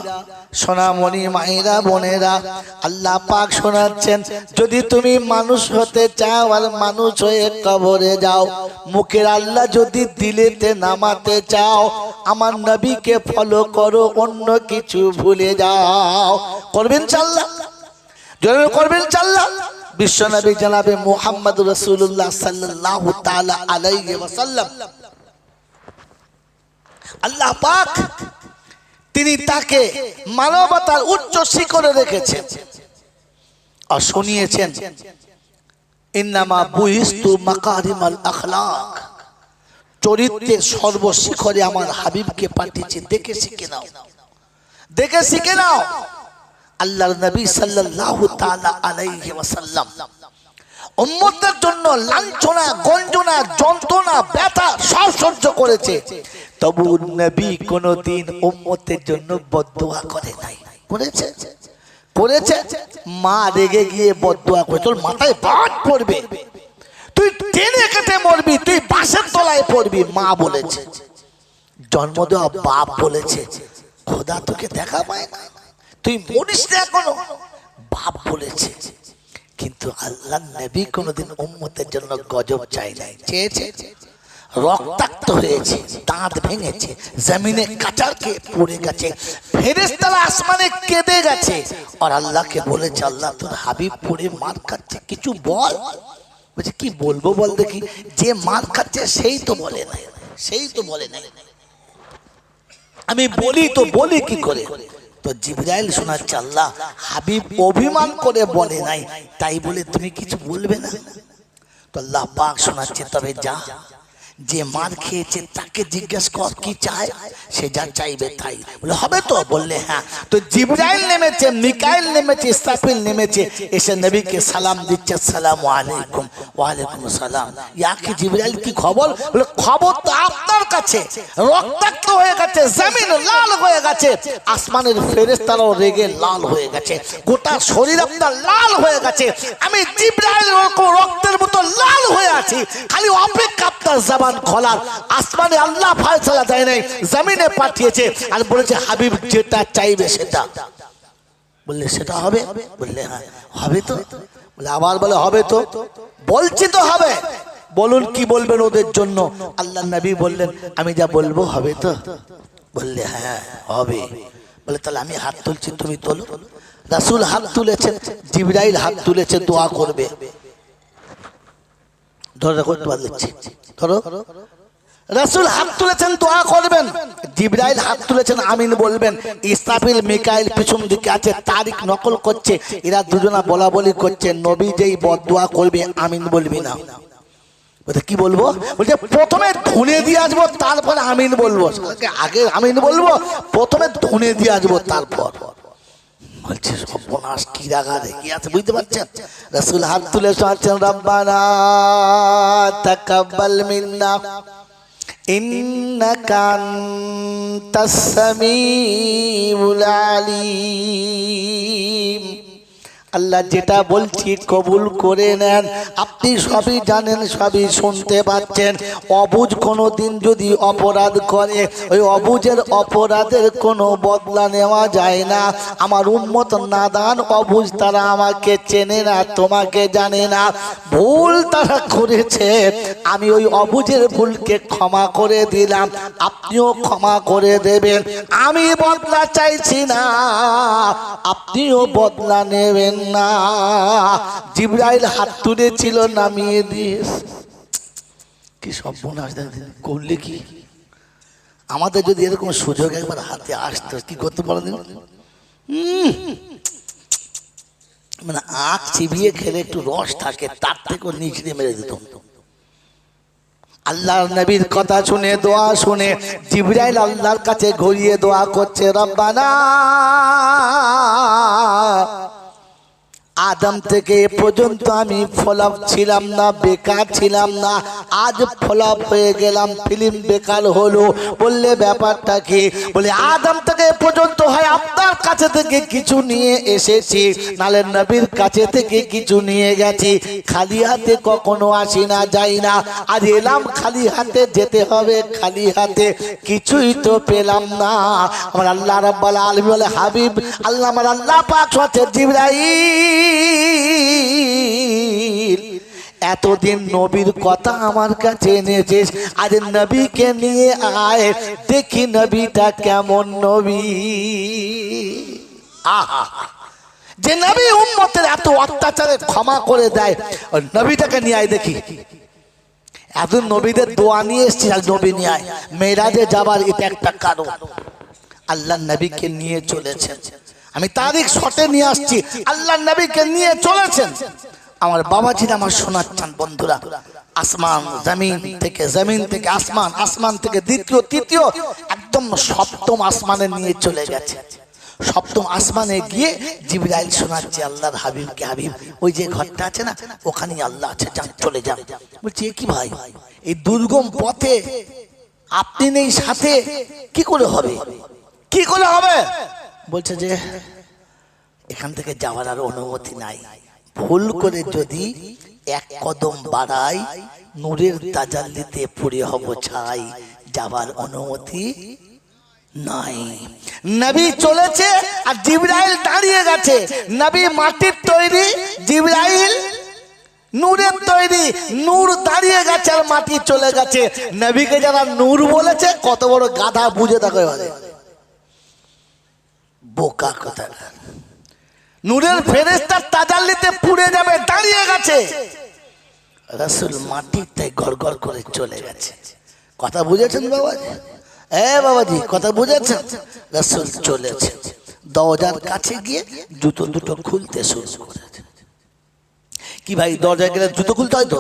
সোনামণি মায়েরা, বোনেরা, আল্লাহ পাক শোনাচ্ছেন, যদি তুমি মানুষ হতে চাও আর মানুষ হয়ে কবরে যাও, মুখের আল্লাহ যদি দিলেতে নামাতে চাও, আমার নবীকে ফলো করো, অন্য কিছু ভুলে যাও। করবেন ইনশাআল্লাহ? জোরে করবেন ইনশাআল্লাহ? বিশ্বনবী জনাবে মুহাম্মদ রাসূলুল্লাহ সাল্লাল্লাহু তাআলা আলাইহি ওয়াসাল্লাম, আল্লাহ পাক তিনি তাকে মানবতার উচ্চ শিখরে রেখেছেন আর শুনিয়েছেন, ইন্নামা বুইস্তু মাকারিমাল আখলাক, চরিত্রের সর্বশিখরে আমার হাবিবকে পাঠিয়েছে, দেখে শিখে নাও, দেখে শিখে নাও। আল্লাহর নবী সাল্লাল্লাহু তাআলা আলাইহি ওয়াসাল্লাম উম্মতের জন্য লাঞ্ছনা, গঞ্জনা, যন্ত্রণা, ব্যথা সব সহ্য করেছে, তবু নবী কোনদিন উম্মতের জন্য বদদুয়া করে নাই। করেছে? করেছে। মা রেগে গিয়ে বদদুয়া করে, তোর মাথায় বাজ পড়বে, তুই টেনে কেটে মরবি, তুই বাঁশের তলায় পড়বি, মা বলেছে। জন্ম দেওয়া বাপ বলেছে, খোদা তোকে দেখা পায় না, তুই মরিস না এখনো, বাপ বলেছে। কিন্তু আল্লাহর নবী কোনদিন উম্মতের জন্য গজব চাই নাই, চেয়েছে, রক্তাক্ত হয়েছে, দাঁত ভেঙেছে, জমিনে কাঁচার খেয়ে পড়ে গেছে, ফেরেশতারা আসমানে কেঁদে গেছে, আর আল্লাহকে বলেছে, আল্লাহ তোর হাবিব পড়ে মার খাচ্ছে, কিছু বল। বলছে কি বলবো বল দেখি, যে মার খাচ্ছে সেই তো বলে নাই, সেই তো বলে নাই, আমি বলি তো বলি কি করে? তো জিবরাইল শোনাচ্ছে, আল্লাহ হাবিব অভিমান করে বলে নাই, তাই বলে তুমি কিছু বলবে না? তো আল্লাহ পাক শোনাচ্ছে, তবে যা, যে মার খেয়েছে তাকে জিজ্ঞেস কর কি চায়, সে যা চাইবে তাই। বলে হবে তো? বললে হ্যাঁ। তো জিবরাইল নেমেছে, মিকাইল নেমেছে, ইসরাফিল নেমেছে, এসে নবীকে সালাম দিচ্ছে, আসসালামু আলাইকুম। ওয়া আলাইকুম সালাম। ইয়া কি জিবরাইল, কি খবর? বলে খবর তো আপনার কাছে, রক্তাক্ত হয়ে গেছে, জমিন লাল হয়ে গেছে, আসমানের ফেরেশতারাও রেগে লাল হয়ে গেছে, গোটা শরীর আপনার লাল হয়ে গেছে, আমি জিবরাইল রক্তের মতো লাল হয়ে আছি, খালি অপেক্ষা আপনার জবান খোলার। আসমানে আল্লাহ ফয়সালা দেয় নাই, জমিনে পাঠিয়েছে, আর বলেছে হাবিব যেটা চাইবে সেটা। বললে সেটা হবে? বললে হ্যাঁ হবে তো। বলে আবার বলে হবে তো? বলছি তো হবে। বলুন কি বলবেন ওদের জন্য? আল্লাহ নবী বললেন, আমি যা বলবো হবে তো? বললে হ্যাঁ হবে। বলে তাহলে আমি হাত তুলছি, তুমি তোলো। রাসূল হাত তুলেছেন, জিবরাইল হাত তুলেছে, দোয়া করবে। ধরে করতে পারছি, ধরো। রাসূল হাত তুলেছেন, দোয়া করবেন। জিবরাইল হাত তুলেছেন, আমিন বলবেন। ইসরাফিল, মিকাইল পিছন দিকে আছে, তারিখ নকল করছে, এরা দুজনা বলা বলি করছে, নবী যেই বদদুয়া করবে আমিন বলবি না। বলতে কি বলবো? বলছে প্রথমে ধুনে দিয়ে আসবো, তারপরে আমিন বলবো। আগে আমিন বলবো, প্রথমে ধুনে দিয়ে আসবো, তারপর। বলছে সর্বনাশ, কি রাগা রেগে আছে, বুঝতে পারছেন? রাসূল হাত তুলে শোনাচ্ছেন, রব্বানা তাকাব্বাল মিন্না ইন্নাকা আনতাস সামিউল আলিম। আল্লাহ যেটা বলছি কবুল করে নেন, আপনি সবই জানেন, সবই শুনতে পাচ্ছেন। অবুঝ কোনো দিন যদি অপরাধ করে, ওই অবুঝের অপরাধের কোনো বদলা নেওয়া যায় না। আমার উম্মত নাদান অবুঝ, তারা আমাকে চেনে না, তোমাকে জানে না, ভুল তারা করেছে, আমি ওই অবুঝের ভুলকে ক্ষমা করে দিলাম, আপনিও ক্ষমা করে দেবেন। আমি বদলা চাইছি না, আপনিও বদলা নেবেন না। জিবরাইল হাত তুলেছিল, নামিয়ে দিয়েছে। কি সর্বনাশ করলে! কি আমাদের যদি এরকম সুযোগ একবার হাতে আসতো, কি করতে পারেন? মানে আখ চিবিয়ে খেলে একটু রস থাকে, তার থেকেও নিচড়ে মেরে দিত। আল্লাহর নবীর কথা শুনে, দোয়া শুনে, জিবরাইল আল্লাহর কাছে ঘুরিয়ে দোয়া করছে, রব্বানা আদম থেকে এ পর্যন্ত আমি ফলাপ ছিলাম না, বেকার ছিলাম না, আজ ফলাপ হয়ে গেলাম, ফিল্ম বেকার হলো। বললে ব্যাপারটা কি? বলে আদম থেকে এ পর্যন্ত হয় আপনার কাছে থেকে কিছু নিয়ে এসেছি, নালে নবীর কাছে থেকে কিছু নিয়ে গেছি, খালি হাতে কখনো আসি না, যাই না, আজ এলাম খালি হাতে, যেতে হবে খালি হাতে, কিছুই তো পেলাম না। আমার আল্লাহ রাব্বুল আলামিন বলে, হাবিব আল্লাহ, আমার আল্লাহ পাক হচ্ছে জিবরাইল, এতদিন নবীর কথা আমার কাছে এনেছিস, আজ নবীকে নিয়ে আয়, দেখি নবীটা কেমন নবী। আহা, যে নবী উম্মতের এত অত্যাচারে ক্ষমা করে দেয়, ওই নবীটাকে নিয়ে আয় দেখি। এতদিন নবীদের দোয়া নিয়ে এসেছি, আজ নবী নিয়ে আয়। মেরাজে যাবার এটা একটা কারণ। আল্লাহ নবীকে নিয়ে চলেছেন, আমি তারিখ শটে নিয়ে আসছি, আল্লাহ নবীকে নিয়ে চলেছেন। আমার বাবাজিরা আমার শোনাচ্ছেন, বন্ধুরা আসমান জমিন থেকে, জমিন থেকে আসমান, আসমান থেকে দ্বিতীয় তৃতীয় একদম সপ্তম আসমানে নিয়ে চলে গেছে। সপ্তম আসমানে গিয়ে জিবরাইল শোনাচ্ছে আল্লাহর হাবিবকে, হাবিব ওই যে ঘরটা আছে না ওখানেই আল্লাহ আছে, যান চলে যান। বলছি কি ভাই, এই দুর্গম পথে আপনি নেই সাথে, কি করে হবে, কি করে হবে? বলছে যে এখান থেকে যাওয়ার আর অনুমতি নাই, ভুল করে যদি এক কদম বাড়াই নূরের তাজাল্লিতে পুড়ে হব ছাই, যাবার অনুমতি নাই। নবী চলেছে আর জিবরাইল দাঁড়িয়ে গেছে। নবী মাটির তৈরি, জিবরাইল নূরের তৈরি, নূর দাঁড়িয়ে গেছে আর মাটি চলে গেছে। নবীকে যারা নূর বলেছে কত বড় গাধা বুঝে থাকে, বোকা কথা। নূরের ফেরেশতার তাজাল্লিতে পুড়ে যাবে, দাঁড়িয়ে গেছে। রাসূল মাটিতে গড়গড় করে চলে গেছে। কথা বুঝেছেন বাবাজি? বাবাজি কথা বুঝেছেন? রাসূল চলেছে, দরজার কাছে গিয়ে জুতো দুটো খুলতে শুরু করেছে। কি ভাই, দরজায় গেলে জুতো খুলতে হয় তো,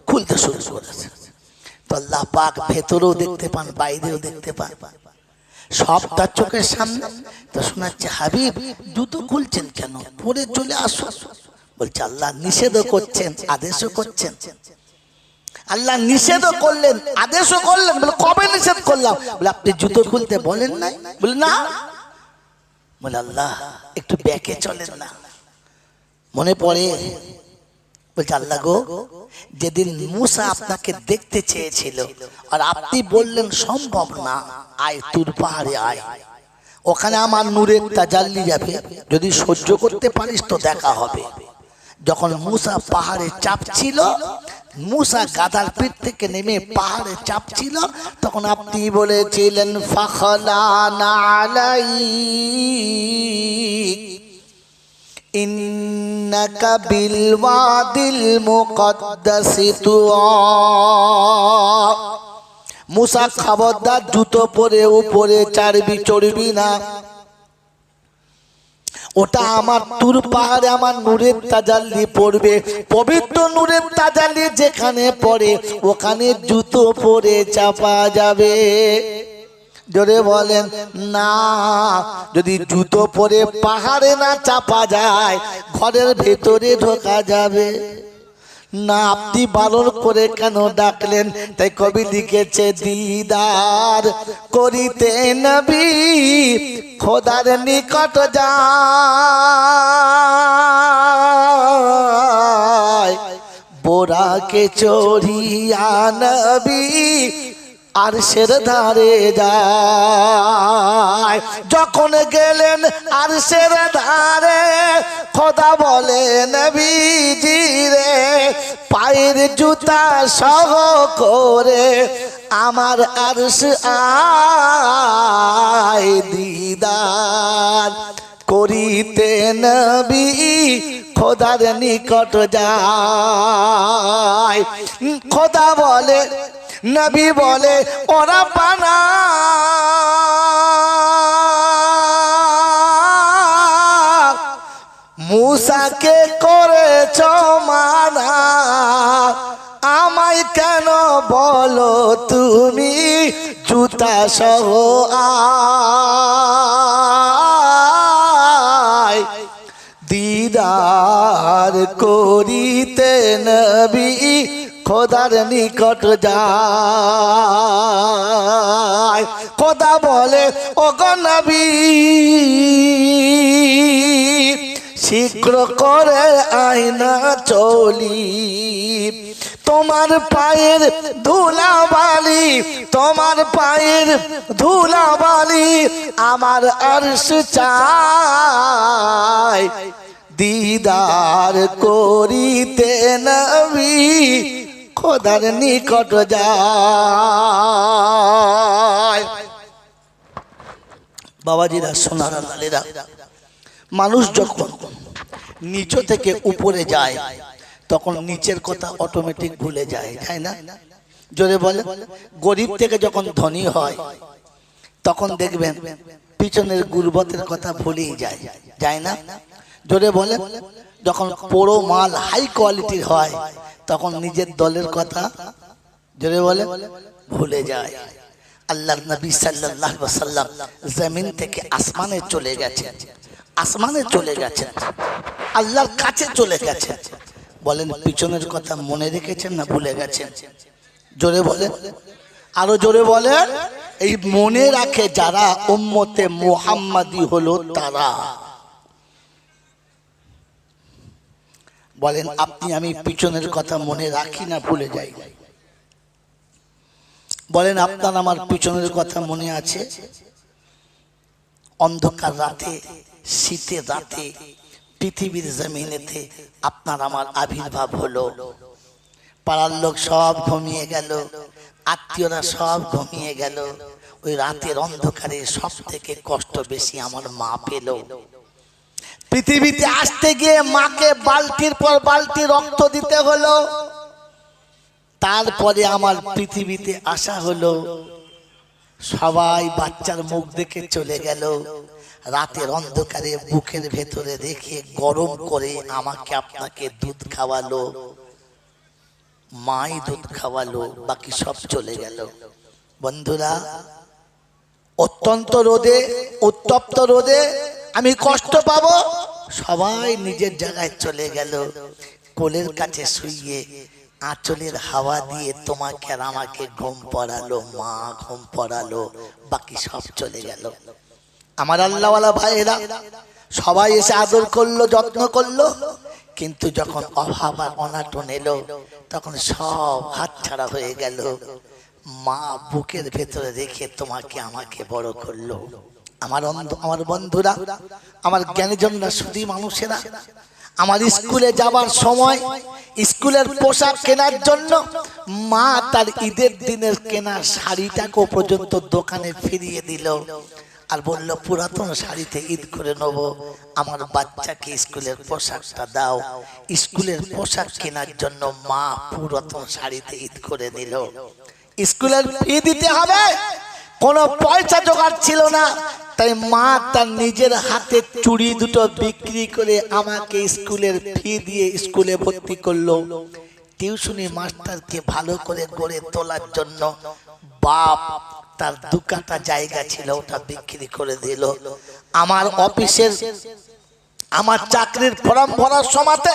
খুলতে শুরু করেছে। তো আল্লাহ পাক ভেতরেও দেখতে পান, বাইরেও দেখতে পান, সব তার চোখের সামনে। তো শোনাচ্ছে, হাবিব জুতো খুলছেন কেন, পরে চলে আসো। বলছে আল্লাহ নিষেধও করছেন আদেশও করছেন। আল্লাহ নিষেধও করলেন আদেশও করলেন। বলে কবে নিষেধ করলাম? বলে আপনি জুতো খুলতে বলেন নাই। বলে না। বলে আল্লাহ একটু ব্যাকে চলেন না, মনে পড়ে। বলছে আল্লাহ গো, যেদিন মুসা আপনাকে দেখতে চেয়েছিল আর আপনি বললেন সম্ভব না, আয় তুর পাহাড়ে আয়, ওখানে আমার নূরের তাজাল্লি যাবে, যদি সহ্য করতে পারিস তো দেখা হবে। যখন মুসা পাহাড়ে চাপছিল, মুসা গাধার পিঠ থেকে নেমে পাহাড়ে চাপছিল, তখন আপনি বলেছিলেন ফাখলানা আলাইক ইন্নাকা বিল ওয়াদিল মুকদ্দাসি তুয়া। মুসা খবরদার জুতো পরে উপরে চড়বি না, ওটা আমার তুর পাহাড়ে আমার নূরের তাজাল্লি পড়বে, পবিত্র নূরের তাজাল্লি যেখানে পড়ে ওখানে জুতো পরে চাপা যাবে। জোরে বলেন না। যদি জুতো পরে পাহাড়ে না চাপা যায়, ঘরের ভেতরে ঢোকা যাবে না। আপনি বারণ করে কেন ডাকলেন? তাই কবি লিখেছে, দিদার করিতে নবী খোদার নিকট যায়, বোরাকে চড়িয়া নবী আরশের ধারে যায়। যখন গেলেন আরশের ধারে, খোদা বলে নবীজি রে, পায়ের জুতা সহ করে আমার আরশ আয়, দিদার করিতে নবী খোদার নিকট যায়। খোদা বলে, নবী বলে, ওরা বানা মুসাকে করেছ মানা, আমায় কেন বলো তুমি জুতা সহ আয়, দিদার করিতে নবী খোদার নিকট যায়। খোদা বলে, ওগো নবী শীঘ্র করে আয়না চলি, তোমার পায়ের ধুলাবালি, তোমার পায়ের ধুলাবালি আমার আরশ চাই, দিদার করিতে নবী খোদার নিকট যায়। বাবাজিরা, সোনারা লালেরা, মানুষ যখন নিচ থেকে উপরে যায় তখন নিচের কথা অটোমেটিক ভুলে যায়, তাই না? জোরে বলে, গরিব থেকে যখন ধনী হয় তখন দেখবেন পিছনের গুরবতের কথা ভুলেই যায়, যায় না? জোরে বলে, যখন পুরো মাল হাই কোয়ালিটির হয় তখন নিজের দলের কথা জোরে বলে ভুলে যায়। আল্লাহর নবী সাল্লাল্লাহু আলাইহি ওয়াসাল্লাম জমিন থেকে আসমানে চলে গেছেন, আসমানে চলে গেছেন, আল্লাহর কাছে চলে গেছেন। বলেন পিছনের কথা মনে রেখেছেন না ভুলে গেছেন? জোরে বলেন, আরো জোরে বলেন। এই মনে রাখে যারা উম্মতে মুহাম্মাদি হলো তারা। বলেন আপনি আমি পিছনের কথা মনে রাখি না ভুলে যাই? বলেন আপনার আমার পিছনের কথা মনে আছে? অন্ধকার রাতে, শীতের রাতে পৃথিবীর জমিনেতে আপনার আমার আবির্ভাব হলো। পাড়ার লোক সব ঘুমিয়ে গেল, আত্মীয়রা সব ঘুমিয়ে গেল। ওই রাতের অন্ধকারে সব থেকে কষ্ট বেশি আমার মা পেল। পৃথিবীতে আসতে গিয়ে মাকে বালতির পর বালতি রক্ত দিতে হলো, তারপরে আমার পৃথিবীতে আসা হলো। সবাই বাচ্চার মুখ দেখে চলে গেল। রাতের অন্ধকারে বুকের ভেতরে রেখে গরম করে আমাকে আপনাকে দুধ খাওয়ালো, মাই দুধ খাওয়ালো, বাকি সব চলে গেল। বন্ধুরা, অত্যন্ত রোদে, উত্তপ্ত রোদে আমি কষ্ট পাবো, সবাই নিজের জায়গায় চলে গেল। কোলের কাছে শুইয়ে আঁচলের হাওয়া দিয়ে তোমাকে আর আমাকে ঘুম পড়ালো, মা ঘুম পড়ালো, বাকি সব চলে গেল। আমার আল্লাহওয়ালা ভাইয়েরা সবাই এসে আদর করলো, যত্ন করলো, কিন্তু যখন অভাব আর অনাটন এলো তখন সব হাতছাড়া হয়ে গেল। মা বুকের ভেতরে রেখে তোমাকে আমাকে বড় করলো। আমার বন্ধুরা, আমার জ্ঞানীজনরা, শুধু মানুষেরা, আমার স্কুলে যাবার সময় স্কুলের পোশাক কেনার জন্য মা তার ঈদের দিনের কেনা শাড়িটাকে পর্যন্ত দোকানে ফিরিয়ে দিল আর বলল পুরাতন শাড়িতে ঈদ করে নেব, আমার বাচ্চাকে স্কুলের পোশাকটা দাও। স্কুলের পোশাক কেনার জন্য মা পুরাতন শাড়িতে ঈদ করে দিল। স্কুলের ফি দিতে হবে, কোনো পয়সা জোগাড় ছিল না, তাই মা তার নিজের হাতে চুড়ি দুটো বিক্রি করে আমাকে স্কুলের ফি দিয়ে স্কুলে ভর্তি করলো। টিউশনি মাস্টারকে ভালো করে গড়ে তোলার জন্য বাপ তার 2 কাঠা জায়গা ছিল, ওটা বিক্রি করে দিল। আমার অফিসের, আমার চাকরির ফর্ম ভরার সময়তে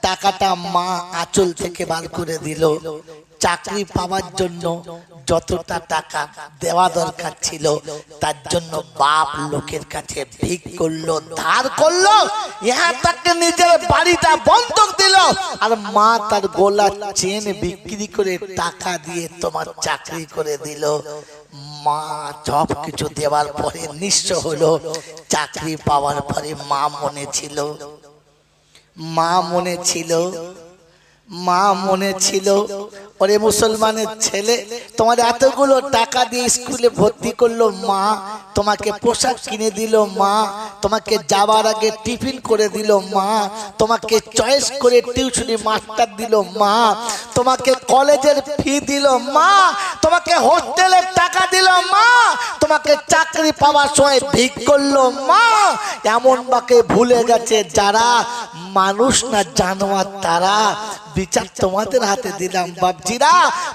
টাকাটা মা আঁচল থেকে বার করে দিল। চাকরি পাওয়ার জন্য যতটা টাকা দেওয়া দরকার ছিল তার জন্য বাপ লোকের কাছে ভিক করলো, ধার করলো, ইহা তাকে নিজের বাড়িটা বন্ধক দিল। আর মা তার গোলার চেন বিক্রি করে টাকা দিয়ে তোমার চাকরি করে দিল। মা সব কিছু দেওয়ার পরে নিঃস্ব হলো। চাকরি পাওয়ার পরে মা মনে ছিল, মা মনে ছিল, মা মনে ছিল, ওরে মুসলমানের ছেলে, তোমার এতগুলো টাকা দিয়ে স্কুলে ভর্তি করলো মা, তোমাকে পোশাক কিনে দিল মা, তোমাকে যাবার আগে টিফিন করে দিল মা, তোমাকে চয়েস করে টিউশনি মাস্টার দিল মা, তোমাকে কলেজের ফি দিল মা, তোমাকে হোস্টেলের টাকা দিল মা, তোমাকে চাকরি পাওয়ার সময় ভিক করলো মা। এমন বাকে ভুলে গেছে যারা মানুষ না জানোয়ার, তারা। বিচার তোমাদের হাতে দিলাম বাপজিরা,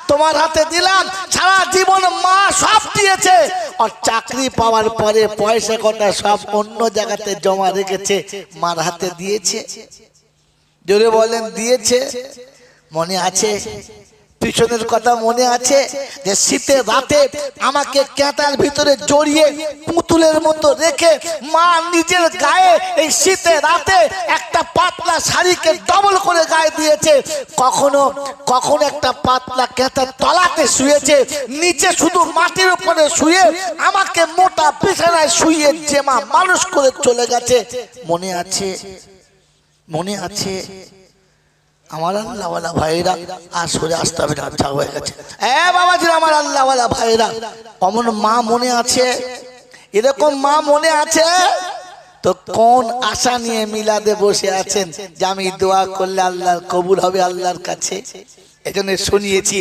তোমার হাতে দিলাম। সারা জীবন মা সব দিয়েছে, আর চাকরি পাওয়ার পরে পয়সা কটা সব অন্য জায়গাতে জমা রেখেছে, মার হাতে দিয়েছে। জোরে বলেন দিয়েছে? মনে আছে? পিছনের কথা মনে আছে যে শীতের রাতে আমাকে ক্যাঁটার ভিতরে জড়িয়ে পুতুলের মতো রেখে মা নিজের গায়ে এই শীতের রাতে একটা পাতলা শাড়িকে ডবল করে গায়ে দিয়েছে। কখনো কখনো একটা পাতলা ক্যাঁটার তলাতে শুয়েছে, নিচে শুধু মাটির উপরে শুয়ে আমাকে মোটা বিছানায় শুয়ে যে মা মানুষ করে চলে গেছে। মনে আছে? মনে আছে? আমার আল্লাহওয়ালা ভাইরা, আর সরে আসতে হবে না, আচ্ছা হয়ে গেছে। বাবাজি, আমার আল্লাহওয়ালা ভাইরা, অমন মা মনে আছে? এরকম মা মনে আছে? তো কোন আশা নিয়ে মিলাদে বসে আছেন যে আমি দোয়া করলে আল্লাহর কবুল হবে আল্লাহর কাছে? এজন্য শুনিয়েছি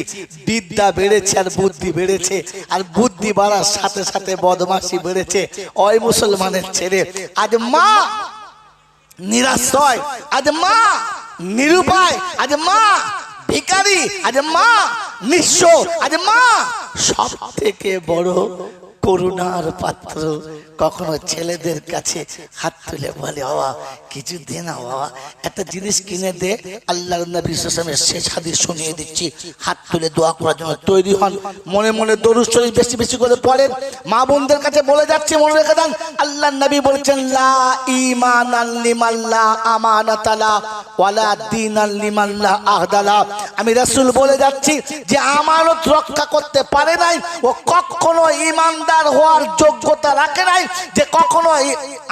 বিদ্যা বেড়েছে আর বুদ্ধি বেড়েছে, আর বুদ্ধি বাড়ার সাথে সাথে বদমাশি বেড়েছে। ওই মুসলমানের ছেলে আজ মা নিরাশ্রয়, আজ মা নিরুপায়, আজ মা ভিখারি, আজ মা নিঃস্ব, আজ মা সব থেকে বড় করুণার পাত্র। কখনো ছেলেদের কাছে হাত তুলে বলে, বাবা কিছু দে না, বাবা একটা জিনিস কিনে দে। আল্লাহর নবী সাল্লাল্লাহু আলাইহি ওয়াসাল্লামের শেষ হাদিস শুনিয়ে দিচ্ছি, হাত তুলে দোয়া করার জন্য তৈরি হন। মনে মনে দরুদ শরীফ বেশি বেশি করে পড়েন। মা বোনদের কাছে বলে যাচ্ছে, মনে রেখে দেন, আল্লাহর নবী বলেছেন, লা ঈমানান লিমান লা আমানাতা লা ওয়ালা দীনান লিমান লা আহদা লা। আমি রাসূল বলে যাচ্ছি, যে আমানত রক্ষা করতে পারে নাই, ও কখনো ঈমানদার হওয়ার যোগ্যতা রাখে নাই। যে কখনো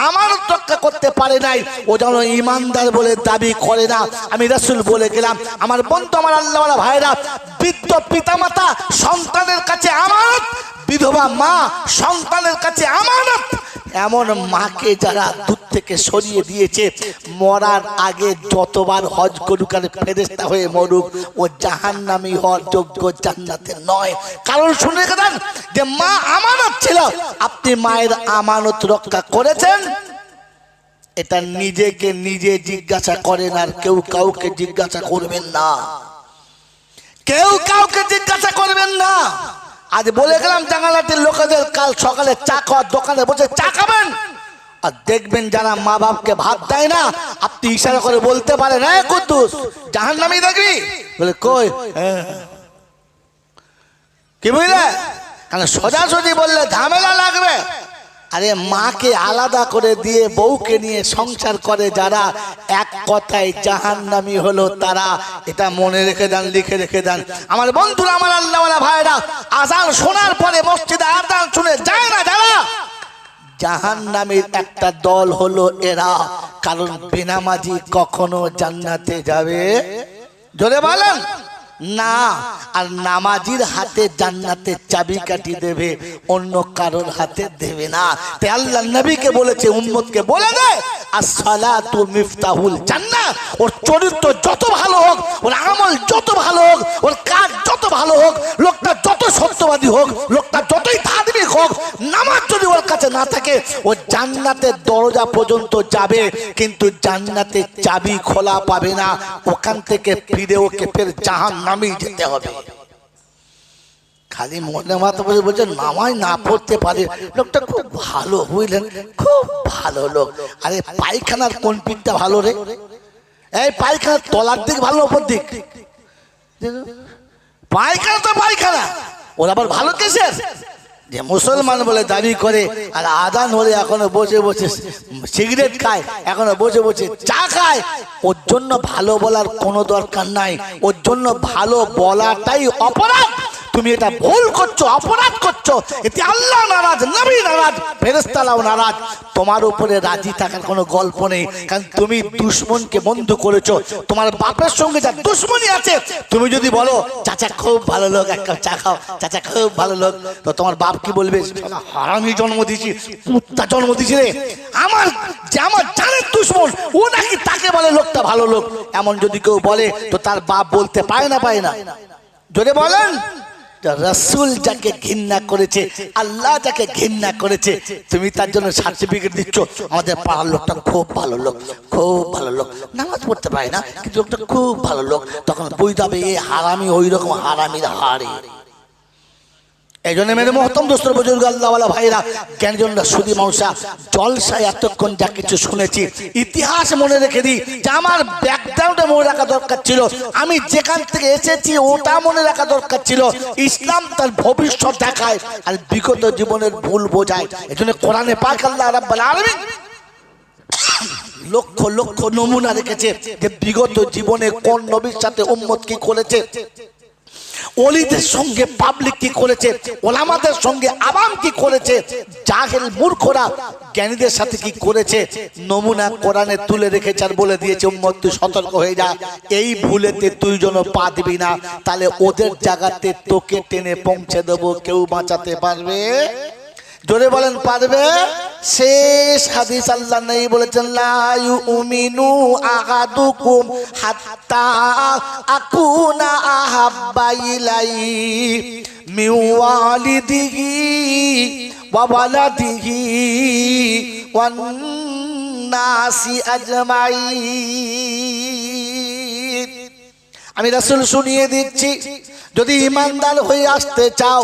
আমানত রক্ষা করতে পারে নাই, ও যেন ঈমানদার বলে দাবি করে না। আমি রাসূল বলে গেলাম। আমার বন্ধু, আমার আল্লাহওয়ালা ভাইরা, বৃদ্ধ পিতামাতা সন্তানের কাছে আমানত, বিধবা মা সন্তানের কাছে আমানত। এমন মাকে যারা দূর থেকে সরিয়ে দিয়েছে, মরার আগে যতবার হজ করুক আর ফেরেশতা হয়ে মরুক, ও জাহান্নামী হওয়ার যোগ্য, জান্নাতে নয়। কারণ শুনে রেখে দেন, যে মা আমানত ছিল, আপনি মায়ের আমানত রক্ষা করেছেন, এটা নিজেকে নিজে জিজ্ঞাসা করেন, আর কেউ কাউকে জিজ্ঞাসা করবেন না, কেউ কাউকে জিজ্ঞাসা করবেন না। আজ বলে গেলাম জাঙ্গালাটির লোকেদের, কাল সকালে চা খাওয়ার দোকানে বসে চা খাবেন, আর দেখবেন যারা মা বাপকে ভাত দেয় না, আপনি ইশারা করে বলতে পারেন, হ্যাঁ কুদ্দুস জাহান্নামী দেখবি, বলে কই কি বুঝলে, কারণ সোজাসুজি বললে ঝামেলা লাগবে। আরে মাকে আলাদা করে দিয়ে বউকে নিয়ে সংসার করে যারা, এক কথায় জাহান্নামী হলো তারা। এটা মনে রেখে দেন, লিখে রেখে দেন। আমার বন্ধুরা, আমার আল্লাহওয়ালা ভাইরা, আজান শোনার পরে মসজিদে আজান শুনে যায় না যারা, জাহান্নামীর একটা দল হলো এরা। কারণ বেনামাজি কখনো জান্নাতে যাবে, জোরে বলেন না। আর নামাজির হাতে জান্নাতের চাবিকাঠি দেবে, অন্য কারোর হাতে দেবে না। তাই আল্লাহর নবীকে বলেছে, উম্মতকে বলে দে, আসসালাতু মিফতাহুল জান্নাহ। ওর চরিত্র যত ভালো হোক, ওর আমল যত ভালো হোক, ওর কাজ যত ভালো হোক, লোকটা যত সত্যবাদী হোক, লোকটা যতই ধার্মিক হোক, নামাজ যদি ওর কাছে না থাকে, ও জান্নাতের দরজা পর্যন্ত যাবে, কিন্তু জান্নাতের চাবি খোলা পাবে না। ওখান থেকে ফিরে ওকে ফের জাহান্নামে যেতে হবে। খালি মনে মাথা বসে বলছে নামাজ না পড়তে পারে, লোকটা খুব ভালো, বুঝলেন, খুব ভালো লোক। আরে পায়খানার কোন পিঠটা ভালো রে? এই পায়খানার তলার দিক ভালো, ওপর দিক? পায়খানা তো পায়খানা, ওরা আবার ভালো কেসে যে মুসলমান বলে দাবি করে, আর আদান হলে এখনো বসে বসে সিগারেট খায়, এখনো বসে বসে চা খায়। ওর জন্য ভালো বলার কোনো দরকার নাই, ওর জন্য ভালো বলাটাই অপরাধ। তুমি এটা ভুল করছো, অপরাধ করছো, এতে আল্লাহ নারাজ, নবী নারাজ, ফেরেশতারাও নারাজ। তোমার উপরে রাজি থাকার কোনো গল্প নেই, কারণ তুমি দুশমনকে বন্ধু করেছো। তোমার বাপের সঙ্গে যা দুশমনী আছে, তুমি যদি বলো চাচা খুব ভালো লোক, এক কাপ চা খাও, চাচা খুব ভালো লোক, তো তোমার বাপ কি বলবে? হারামি জন্ম দিয়েছি, কুত্তা জন্ম দিয়েছি রে, আমার জানের দুশমন, ও নাকি তাকে বলে লোকটা ভালো লোক। এমন যদি কেউ বলে, তো তার বাপ বলতে পায় না, পায় না? যদি বলেন রাসূল যাকে ঘৃণা করেছে, আল্লাহ যাকে ঘৃণা করেছে, তুমি তার জন্য সার্টিফিকেট দিচ্ছ, আমাদের পাড়ার লোকটা খুব ভালো লোক, খুব ভালো লোক, নামাজ পড়তে পারে না কিন্তু লোকটা খুব ভালো লোক, তখন বুঝতে হবে এই হারামি ওই রকম হারামির হারে। এই জন্য মেরে মহতম দোস্ত বুজুর্গ আল্লাহওয়ালা ভাইরা, জ্ঞানীজনরা, সুদী মানুষরা, জলসায় এতক্ষণ যা কিছু শুনেছি, ইতিহাস মনে রেখে দিই, যে আমার ব্যাকগ্রাউন্ডে মনে রাখা দরকার ছিল, আমি যেখান থেকে এসেছি ওটা মনে রাখা দরকার ছিল। ইসলাম তার ভবিষ্যৎ দেখায় আর বিগত জীবনের ভুল বোঝায়। এই জন্য কোরআনে পাক আল্লাহ রাব্বুল আলামিন লক্ষ লক্ষ নমুনা রেখেছে, যে বিগত জীবনে কোন নবীর সাথে উম্মত কি করেছে, ওলিদের সঙ্গে পাবলিক কি করেছে, ওলামাদের সঙ্গে আবাম কি করেছে, জাহেল মূর্খরা জ্ঞানীদের সাথে কি করেছে, নমুনা কোরআনে তুলে রেখেছে আর বলে দিয়েছে উম্মত তুই সতর্ক হয়ে যা, এই ভুলেতে তুই যেন পা দিবি না, তাহলে ওদের জায়গাতে তোকে টেনে পৌঁছে দেবো। কেউ বাঁচাতে পারবে? জোরে বলেন পারবে? শেষ হাদিস আল্লাহ নবী বলেছেন, লা ইউমিনু আহাদুকুম হাত্তা আকুনা আহাব্বা ইলাইহি মিন ওয়ালিদিহি ওয়া ওয়ালাদিহি ওয়ান নাসি আজমাইন। আমি রাসূল শুনিয়ে দিচ্ছি, যদি ইমানদার হয়ে আসতে চাও,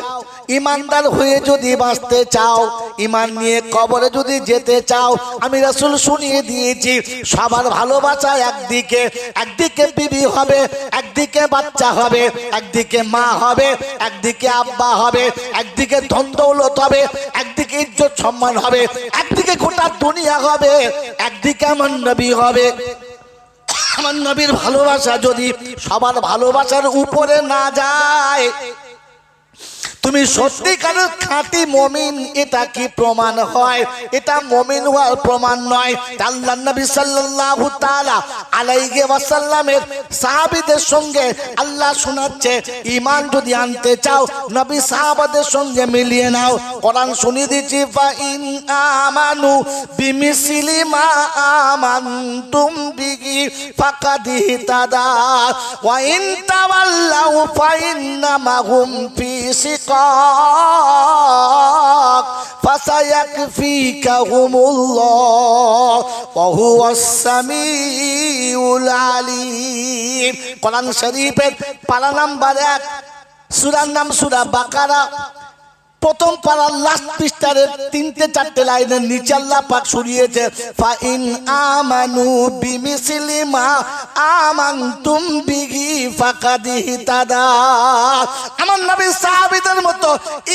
ইমানদার হয়ে যদি বাঁচতে চাও, ইমান নিয়ে কবরে যদি যেতে চাও, আমি রাসূল শুনিয়ে দিয়েছি সবার ভালোবাসা একদিকে, একদিকে বিবি হবে, একদিকে বাচ্চা হবে, একদিকে মা হবে, একদিকে আব্বা হবে, একদিকে ধন দৌলত হবে, একদিকে ইজ্জত সম্মান হবে, একদিকে গোটা দুনিয়া হবে, একদিকে আমার নবী হবে। আমার নবীর ভালোবাসা যদি সবার ভালোবাসার উপরে না যায়, তুমি সত্যিকারের খাঁটি মুমিন, এটা কি প্রমাণ হয়? এটা মুমিন হওয়ার প্রমাণ নয়। আল্লাহর নবী সাল্লাল্লাহু তাআলা আলাইহি ওয়াসাল্লামের সাহাবীদের সঙ্গে আল্লাহ শোনাচ্ছে, ঈমান যদি আনতে চাও নবী সাহাবাদের সঙ্গে মিলিয়ে নাও। কোরআন শুনিয়ে দিচ্ছি, ফা ইন আমানু বিমিসলি মা আমানতুম বিহি ফাকাদ ইহতাদা ওয়া ইন তাওয়াল্লাউ ফা ইন্নামা হুম ফি ফাসায়াকফিকাহুমুল্লাহ ওয়া হুয়াস সামিউল আলিম। কোরআন শরীফের পারা নাম্বার 1, সূরার নাম সূরা বাকারা, প্রথম পারার লাস্ট পৃষ্ঠার 3-4 লাইনের নিচে আল্লাহ পাক শুনিয়েছে, ফা ইন আমানু বিমিসলি মা আমানতুম বিহি ফাকাদ ইহতাদা। আমার নবীর সাহাবীদের মতো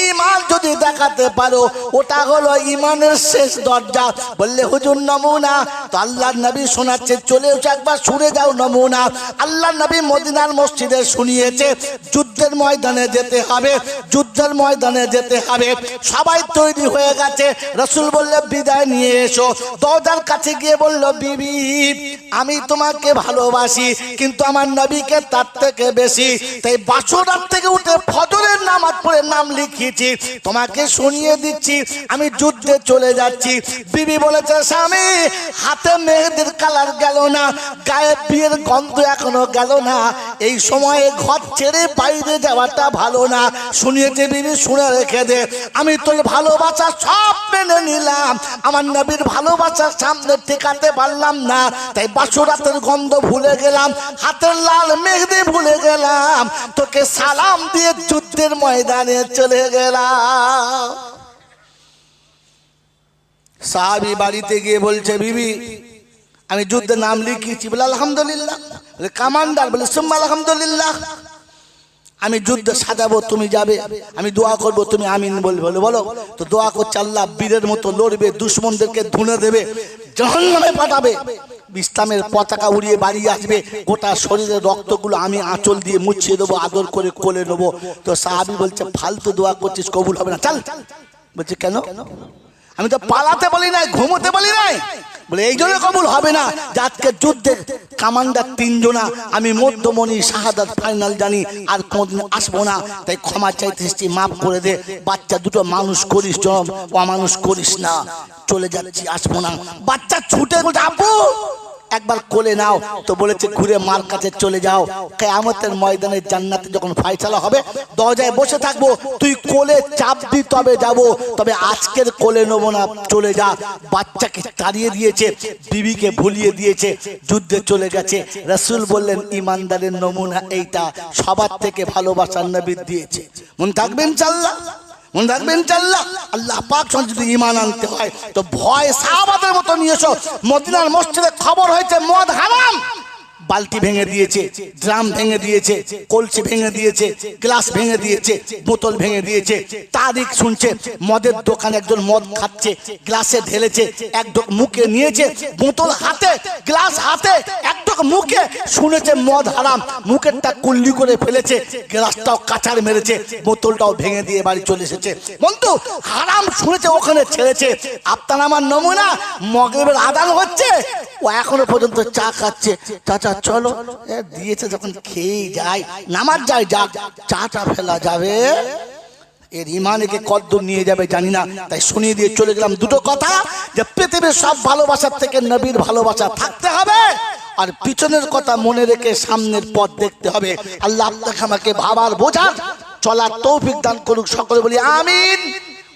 ঈমান যদি দেখাতে পারো, ওটা হলো ঈমানের শেষ দরজা। বললে হুজুর নমুনা, তো আল্লাহর নবী শোনাচ্ছে, চলে এসো একবার শুনে যাও নমুনা। আল্লাহর নবী মদিনার মসজিদে শুনিয়েছে, যুদ্ধের ময়দানে যেতে হবে, যুদ্ধের ময়দানে যেতে হবে। সবাই তৈরি হয়ে গেছে। রাসূল বললে বিদায় নিয়ে এসো। দরজার কাছে গিয়ে বলল, বিবি আমি তোমাকে ভালোবাসি, কিন্তু আমার নবীকে তার থেকে বেশি, তাই বাসরাত থেকে উঠে ফজরের নামাজ পড়ে নাম লিখিয়েছি, তোমাকে শুনিয়ে দিচ্ছি আমি যুদ্ধে চলে যাচ্ছি। বিবি বলেছে, স্বামী হাতে মেহেদির কালার গেল না, গায়ে বিয়ের গন্ধ এখনো গেল না, এই সময়ে ঘর ছেড়ে বাইরে যাওয়াটা ভালো না। শুনিয়েছে বিবি, শুনে রেখে দে, আমি তোর ভালোবাসা সব মেনে নিলাম, আমার নবীর ভালোবাসার সামনে টেকাতে পারলাম না, তাই বাসরাতের গন্ধ ভুলে গেলাম, হাতের লাল মেহেদি ভুলে গেলাম, তোকে সালাম দিয়ে যুদ্ধের ময়দানে চলে গেলাম। সাহাবী বাড়িতে গিয়ে বলছে, বিবি আমি যুদ্ধে নাম লিখিয়েছি। বলে আলহামদুলিল্লাহ। বলে কমান্ডার? বলে সুম্মা আলহামদুলিল্লাহ। আমি যুদ্ধ সাজাবো, তুমি যাবে, আমি দোয়া করবো, তুমি আমিন বলবে। বলে বলো। তো দোয়া করছে, আল্লাহ বীরের মতো লড়বে, দুশমনদেরকে ধুনে দেবে, জাহান্নামে পাঠাবে, ইসলামের পতাকা উড়িয়ে বাড়ি আসবে, গোটা শরীরের রক্তগুলো আমি আঁচল দিয়ে মুছিয়ে দেবো, আদর করে কোলে নেবো। তো সাহাবী বলছে, ফালতু দোয়া করছিস, কবুল হবে না, চল। বলছে কেন? আমি তো পালাতে বলি নাই, ঘুমোতে বলি নাই। বলে এই জন্য কবুল হবে না যে আজকে যুদ্ধের কমান্ডার 3 জনা, আমি মধ্যমণি শাহাদাত ফাইনাল জানি, আর কোনদিন আসবো না, তাই ক্ষমা চাইতেছি, মাফ করে দে, বাচ্চা দুটো মানুষ করিস, অমানুষ করিস না, চলে যাচ্ছি, আসবো না। বাচ্চা ছুটে বলছে, আব্বু একবার কোলে নাও। তো বলেছে, ঘুরে মার কাছে চলে যাও, কিয়ামতের ময়দানে জান্নাতে যখন ফয়সালা হবে দরজায় বসে থাকবো, তুই কোলে চাপ দি তবে যাবো, তবে আজকের কোলে নেব না, চলে যা। বাচ্চাকে তাড়িয়ে দিয়েছে, বিবিকে ভুলিয়ে দিয়েছে, যুদ্ধে চলে গেছে। রাসূল বললেন, ঈমানদারের নমুনা এইটা, সবার থেকে ভালোবাসার নবী দিয়েছে। মন থাকবেন ইনশাআল্লাহ, মনে রাখবেন ইনশাআল্লাহ। আল্লাহ পাক যদি ঈমান আনতে হয় তো ভয় সাহাবাদের মতো নিয়ে এসো। মদিনার মসজিদে খবর হয়েছে মদ হারাম, বালতি ভেঙে দিয়েছে, ড্রাম ভেঙে দিয়েছে, কলসি ভেঙে দিয়েছে, গ্লাস ভেঙে দিয়েছে, বোতল ভেঙে দিয়েছে। তারিখ শুনছে, মদের দোকানে একজন মদ খাচ্ছে, গ্লাসে ঢেলেছে, এক ঢোক মুখে নিয়েছে, বোতল হাতে, গ্লাস হাতে, এক ঢোক মুখে, শুনেছে মদ হারাম, মুখেরটা কুল্লি করে ফেলেছে, গ্লাসটাও কাঁচার মেরেছে, বোতলটাও ভেঙে দিয়ে বাড়ি চলে এসেছে। বন্ধু হারাম শুনেছে, ওখানে ছেড়েছে। আপনার আমার নমুনা, মাগরিবের আযান হচ্ছে, ও এখনো পর্যন্ত চা খাচ্ছে। চাচা চলো, দিয়েছে যখন খেয়ে যায়, নামাজ যায়, যাক, চাটা ফেলা যাবে, এর ঈমানকে কদ্দূর নিয়ে যাবে জানি না, তাই শুনিয়ে দিয়ে চলে গেলাম দুটো কথা, যে পৃথিবীর সব ভালোবাসার থেকে নবীর ভালোবাসা থাকতে হবে, আর পিছনের কথা মনে রেখে সামনের পথ দেখতে হবে। আল্লাহ আপনাকে আমাকে ভাবার বোঝার চলার তৌফিক দান করুক, সকলে বলি আমিন।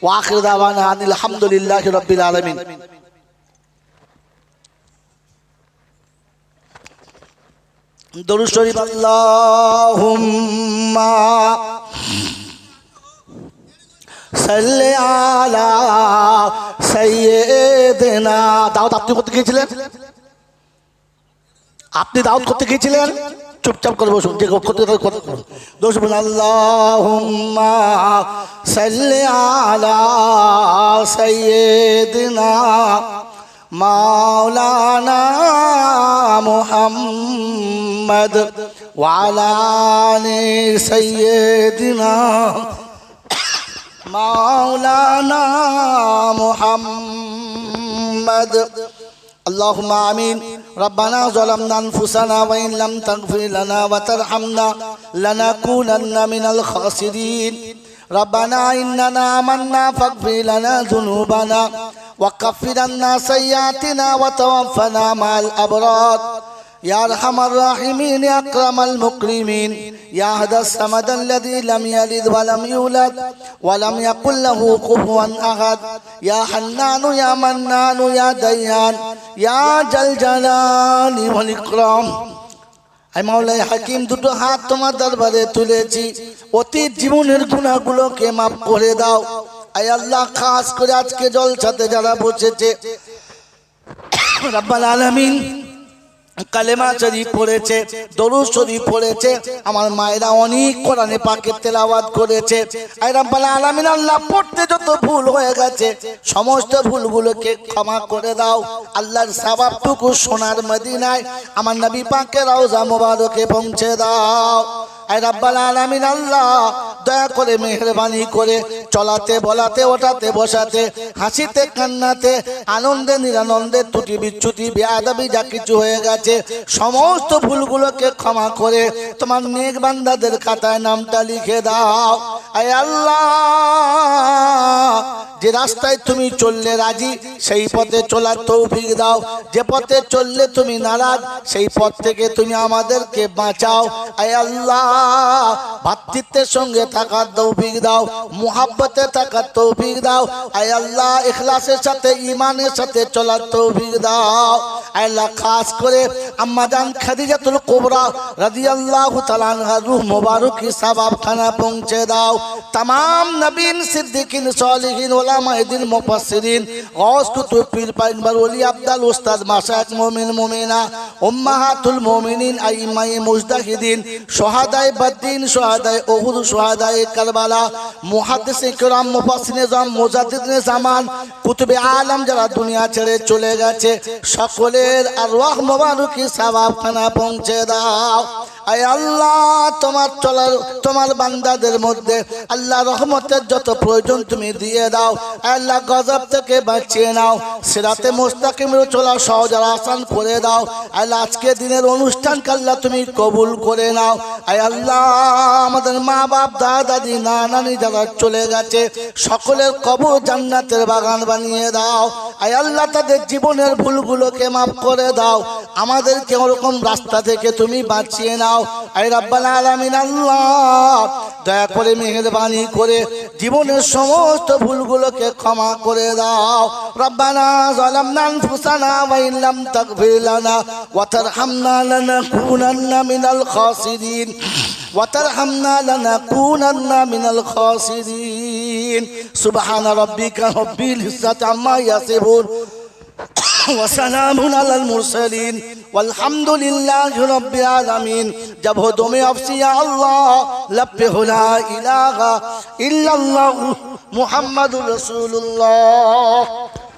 ওয়া আখিরু দাওয়ানা আনিল হামদুলিল্লাহি রাব্বিল আলামিন। দরুদ শরীফ আল্লাহুম্মা সাল্লি আলা সাইয়্যিদিনা। দাওয়াত আপনি করতে গিয়েছিলেন? আপনি দাওয়াত করতে গিয়েছিলেন? চুপচাপ করে বসুন, যে করতে কথা করুন। দরুদ শরীফ আল্লাহুম্মা সাল্লি আলা সাইয়্যিদিনা মাওলানা মুহাম্মদ ওয়া আলা আলি সাইয়্যিদিনা মাওলানা মুহাম্মদ। اللهم آمين. ربنا ظلمنا أنفسنا وإن لم تغفر لنا وترحمنا لنكونن من الخاسرين. ربنا إننا آمنا فاغفر لنا ذنوبنا وكفر عنا سيئاتنا وتوفنا مع الأبرار. يا أرحم الراحمين يا أكرم المكرمين يا أحد الصمد الذي لم يلد ولم يولد ولم يكن له كفوا أحد. يا حنان يا منان يا ديان يا ذا الجلال والإكرام. আই মাওলাই হাকিম, দুটো হাত তোমার দরবারে তুলেছি, অতীত জীবনের গুনাহগুলোকে মাফ করে দাও। আই আল্লাহ, খাস করে আজকে জলসাতে যারা বসেছে রব্বুল আলামিন, কালেমা শরীফ পড়েছে, দরুদ শরীফ পড়েছে, আমার মায়েরা অনেক কোরআনে পাকের তেলাওয়াত করেছে। আই রব্বুল আলামিন আল্লাহ, পড়তে যত ভুল হয়ে গেছে সমস্ত ভুলগুলোকে ক্ষমা করে দাও। আল্লাহর সওয়াবটুকু সোনার মদিনায় আমার নবী পাকের রওজা মোবারকে পৌঁছে দাও। আই রব্বুল আলামিন আল্লাহ, দয়া করে মেহেরবানি করে চলাতে বলাতে ওঠাতে বসাতে হাসিতে কান্নাতে আনন্দে নিরানন্দে ত্রুটি বিচ্যুতি বেয়াদবি যা কিছু হয়ে গেছে সমস্ত ভুলগুলোকে ক্ষমা করে তোমার নেক বান্দাদের খাতায় নামটা লিখে দাও। আয় আল্লাহ, যে রাস্তায় তুমি চললে রাজি সেই পথে চলার তৌফিক দাও, যে পথে চললে তুমি নারাজ সেই পথ থেকে তুমি আমাদেরকে বাঁচাও। আয় আল্লাহ, ভাতৃত্বের সঙ্গে থাকার তৌফিক দাও, মুহাব্বতে থাকার তৌফিক দাও। আয় আল্লাহ, ইখলাসের সাথে ঈমানের সাথে চলার তৌফিক দাও। আয় আল্লাহ, খাস করে আম্মা জান খাদিজাতুল কুবরা রাদিয়াল্লাহু তাআলা আনহার রূহ মোবারক সওয়াবখানা পৌঁছে দাও। तमाम नबीन सिद्दीकीन सालिहीन उलामाए दीन मुफस्सिरीन गौस कुतुब पीर पैगंबर वली अब्दल उस्ताद माशाइख मोमिन मोमिना उम्माहातुल मोमिनीन आइम्माए मुजतहिदीन शुहादाए बद्दीन शुहादाए उहुद शुहादाए करबला मुहद्दिसिन किराम मुफस्सिरिन जाम मुजाद्दिदिन ज़मान कुतुबे आलम যারা দুনিয়া ছেড়ে চলে গেছে সকলের আরওয়াহ মোবারকি সওয়াবখানা পৌঁছে দাও। আয় আল্লাহ, তোমার চলার তোমার বান্দাদের মধ্যে আল্লাহ রহমতের যত প্রয়োজন তুমি দিয়ে দাও। আল্লাহ, গজব থেকে বাঁচিয়ে নাও, সিরাতে মুস্তাকিমের চলা সহজ আর আসান করে দাও। আল্লাহ, আজকে দিনের অনুষ্ঠানকে আল্লাহ তুমি কবুল করে নাও। আয় আল্লাহ, আমাদের মা বাপ দাদা দাদি নানি যারা চলে গেছে সকলের কবর জান্নাতের বাগান বানিয়ে দাও। আয় আল্লাহ, তাদের জীবনের ভুলগুলোকে মাফ করে দাও, আমাদেরকে ওরকম রাস্তা থেকে তুমি বাঁচিয়ে নাও। আয় রব্বুল আলামিন আল্লাহ, দয়া করে মেহেরবানি করে জীবনের সমস্ত ভুলগুলোকে ক্ষমা করে দাও। রব্বানা যালামনা আনফুসানা ওয়া ইন লাম তাগফির লানা ওয়া তারহামনা লানাকুনান্না মিনাল খাসিরিন وترحمنا لنكونن من الخاسرين سبحان ربك رب العزة عما يصفون وسلام على المرسلين والحمد لله رب العالمين. जब हो दो में अफसी या अल्लाह लब ला इलाहा इल्लल्लाह मुहम्मदुर रसूलुल्लाह।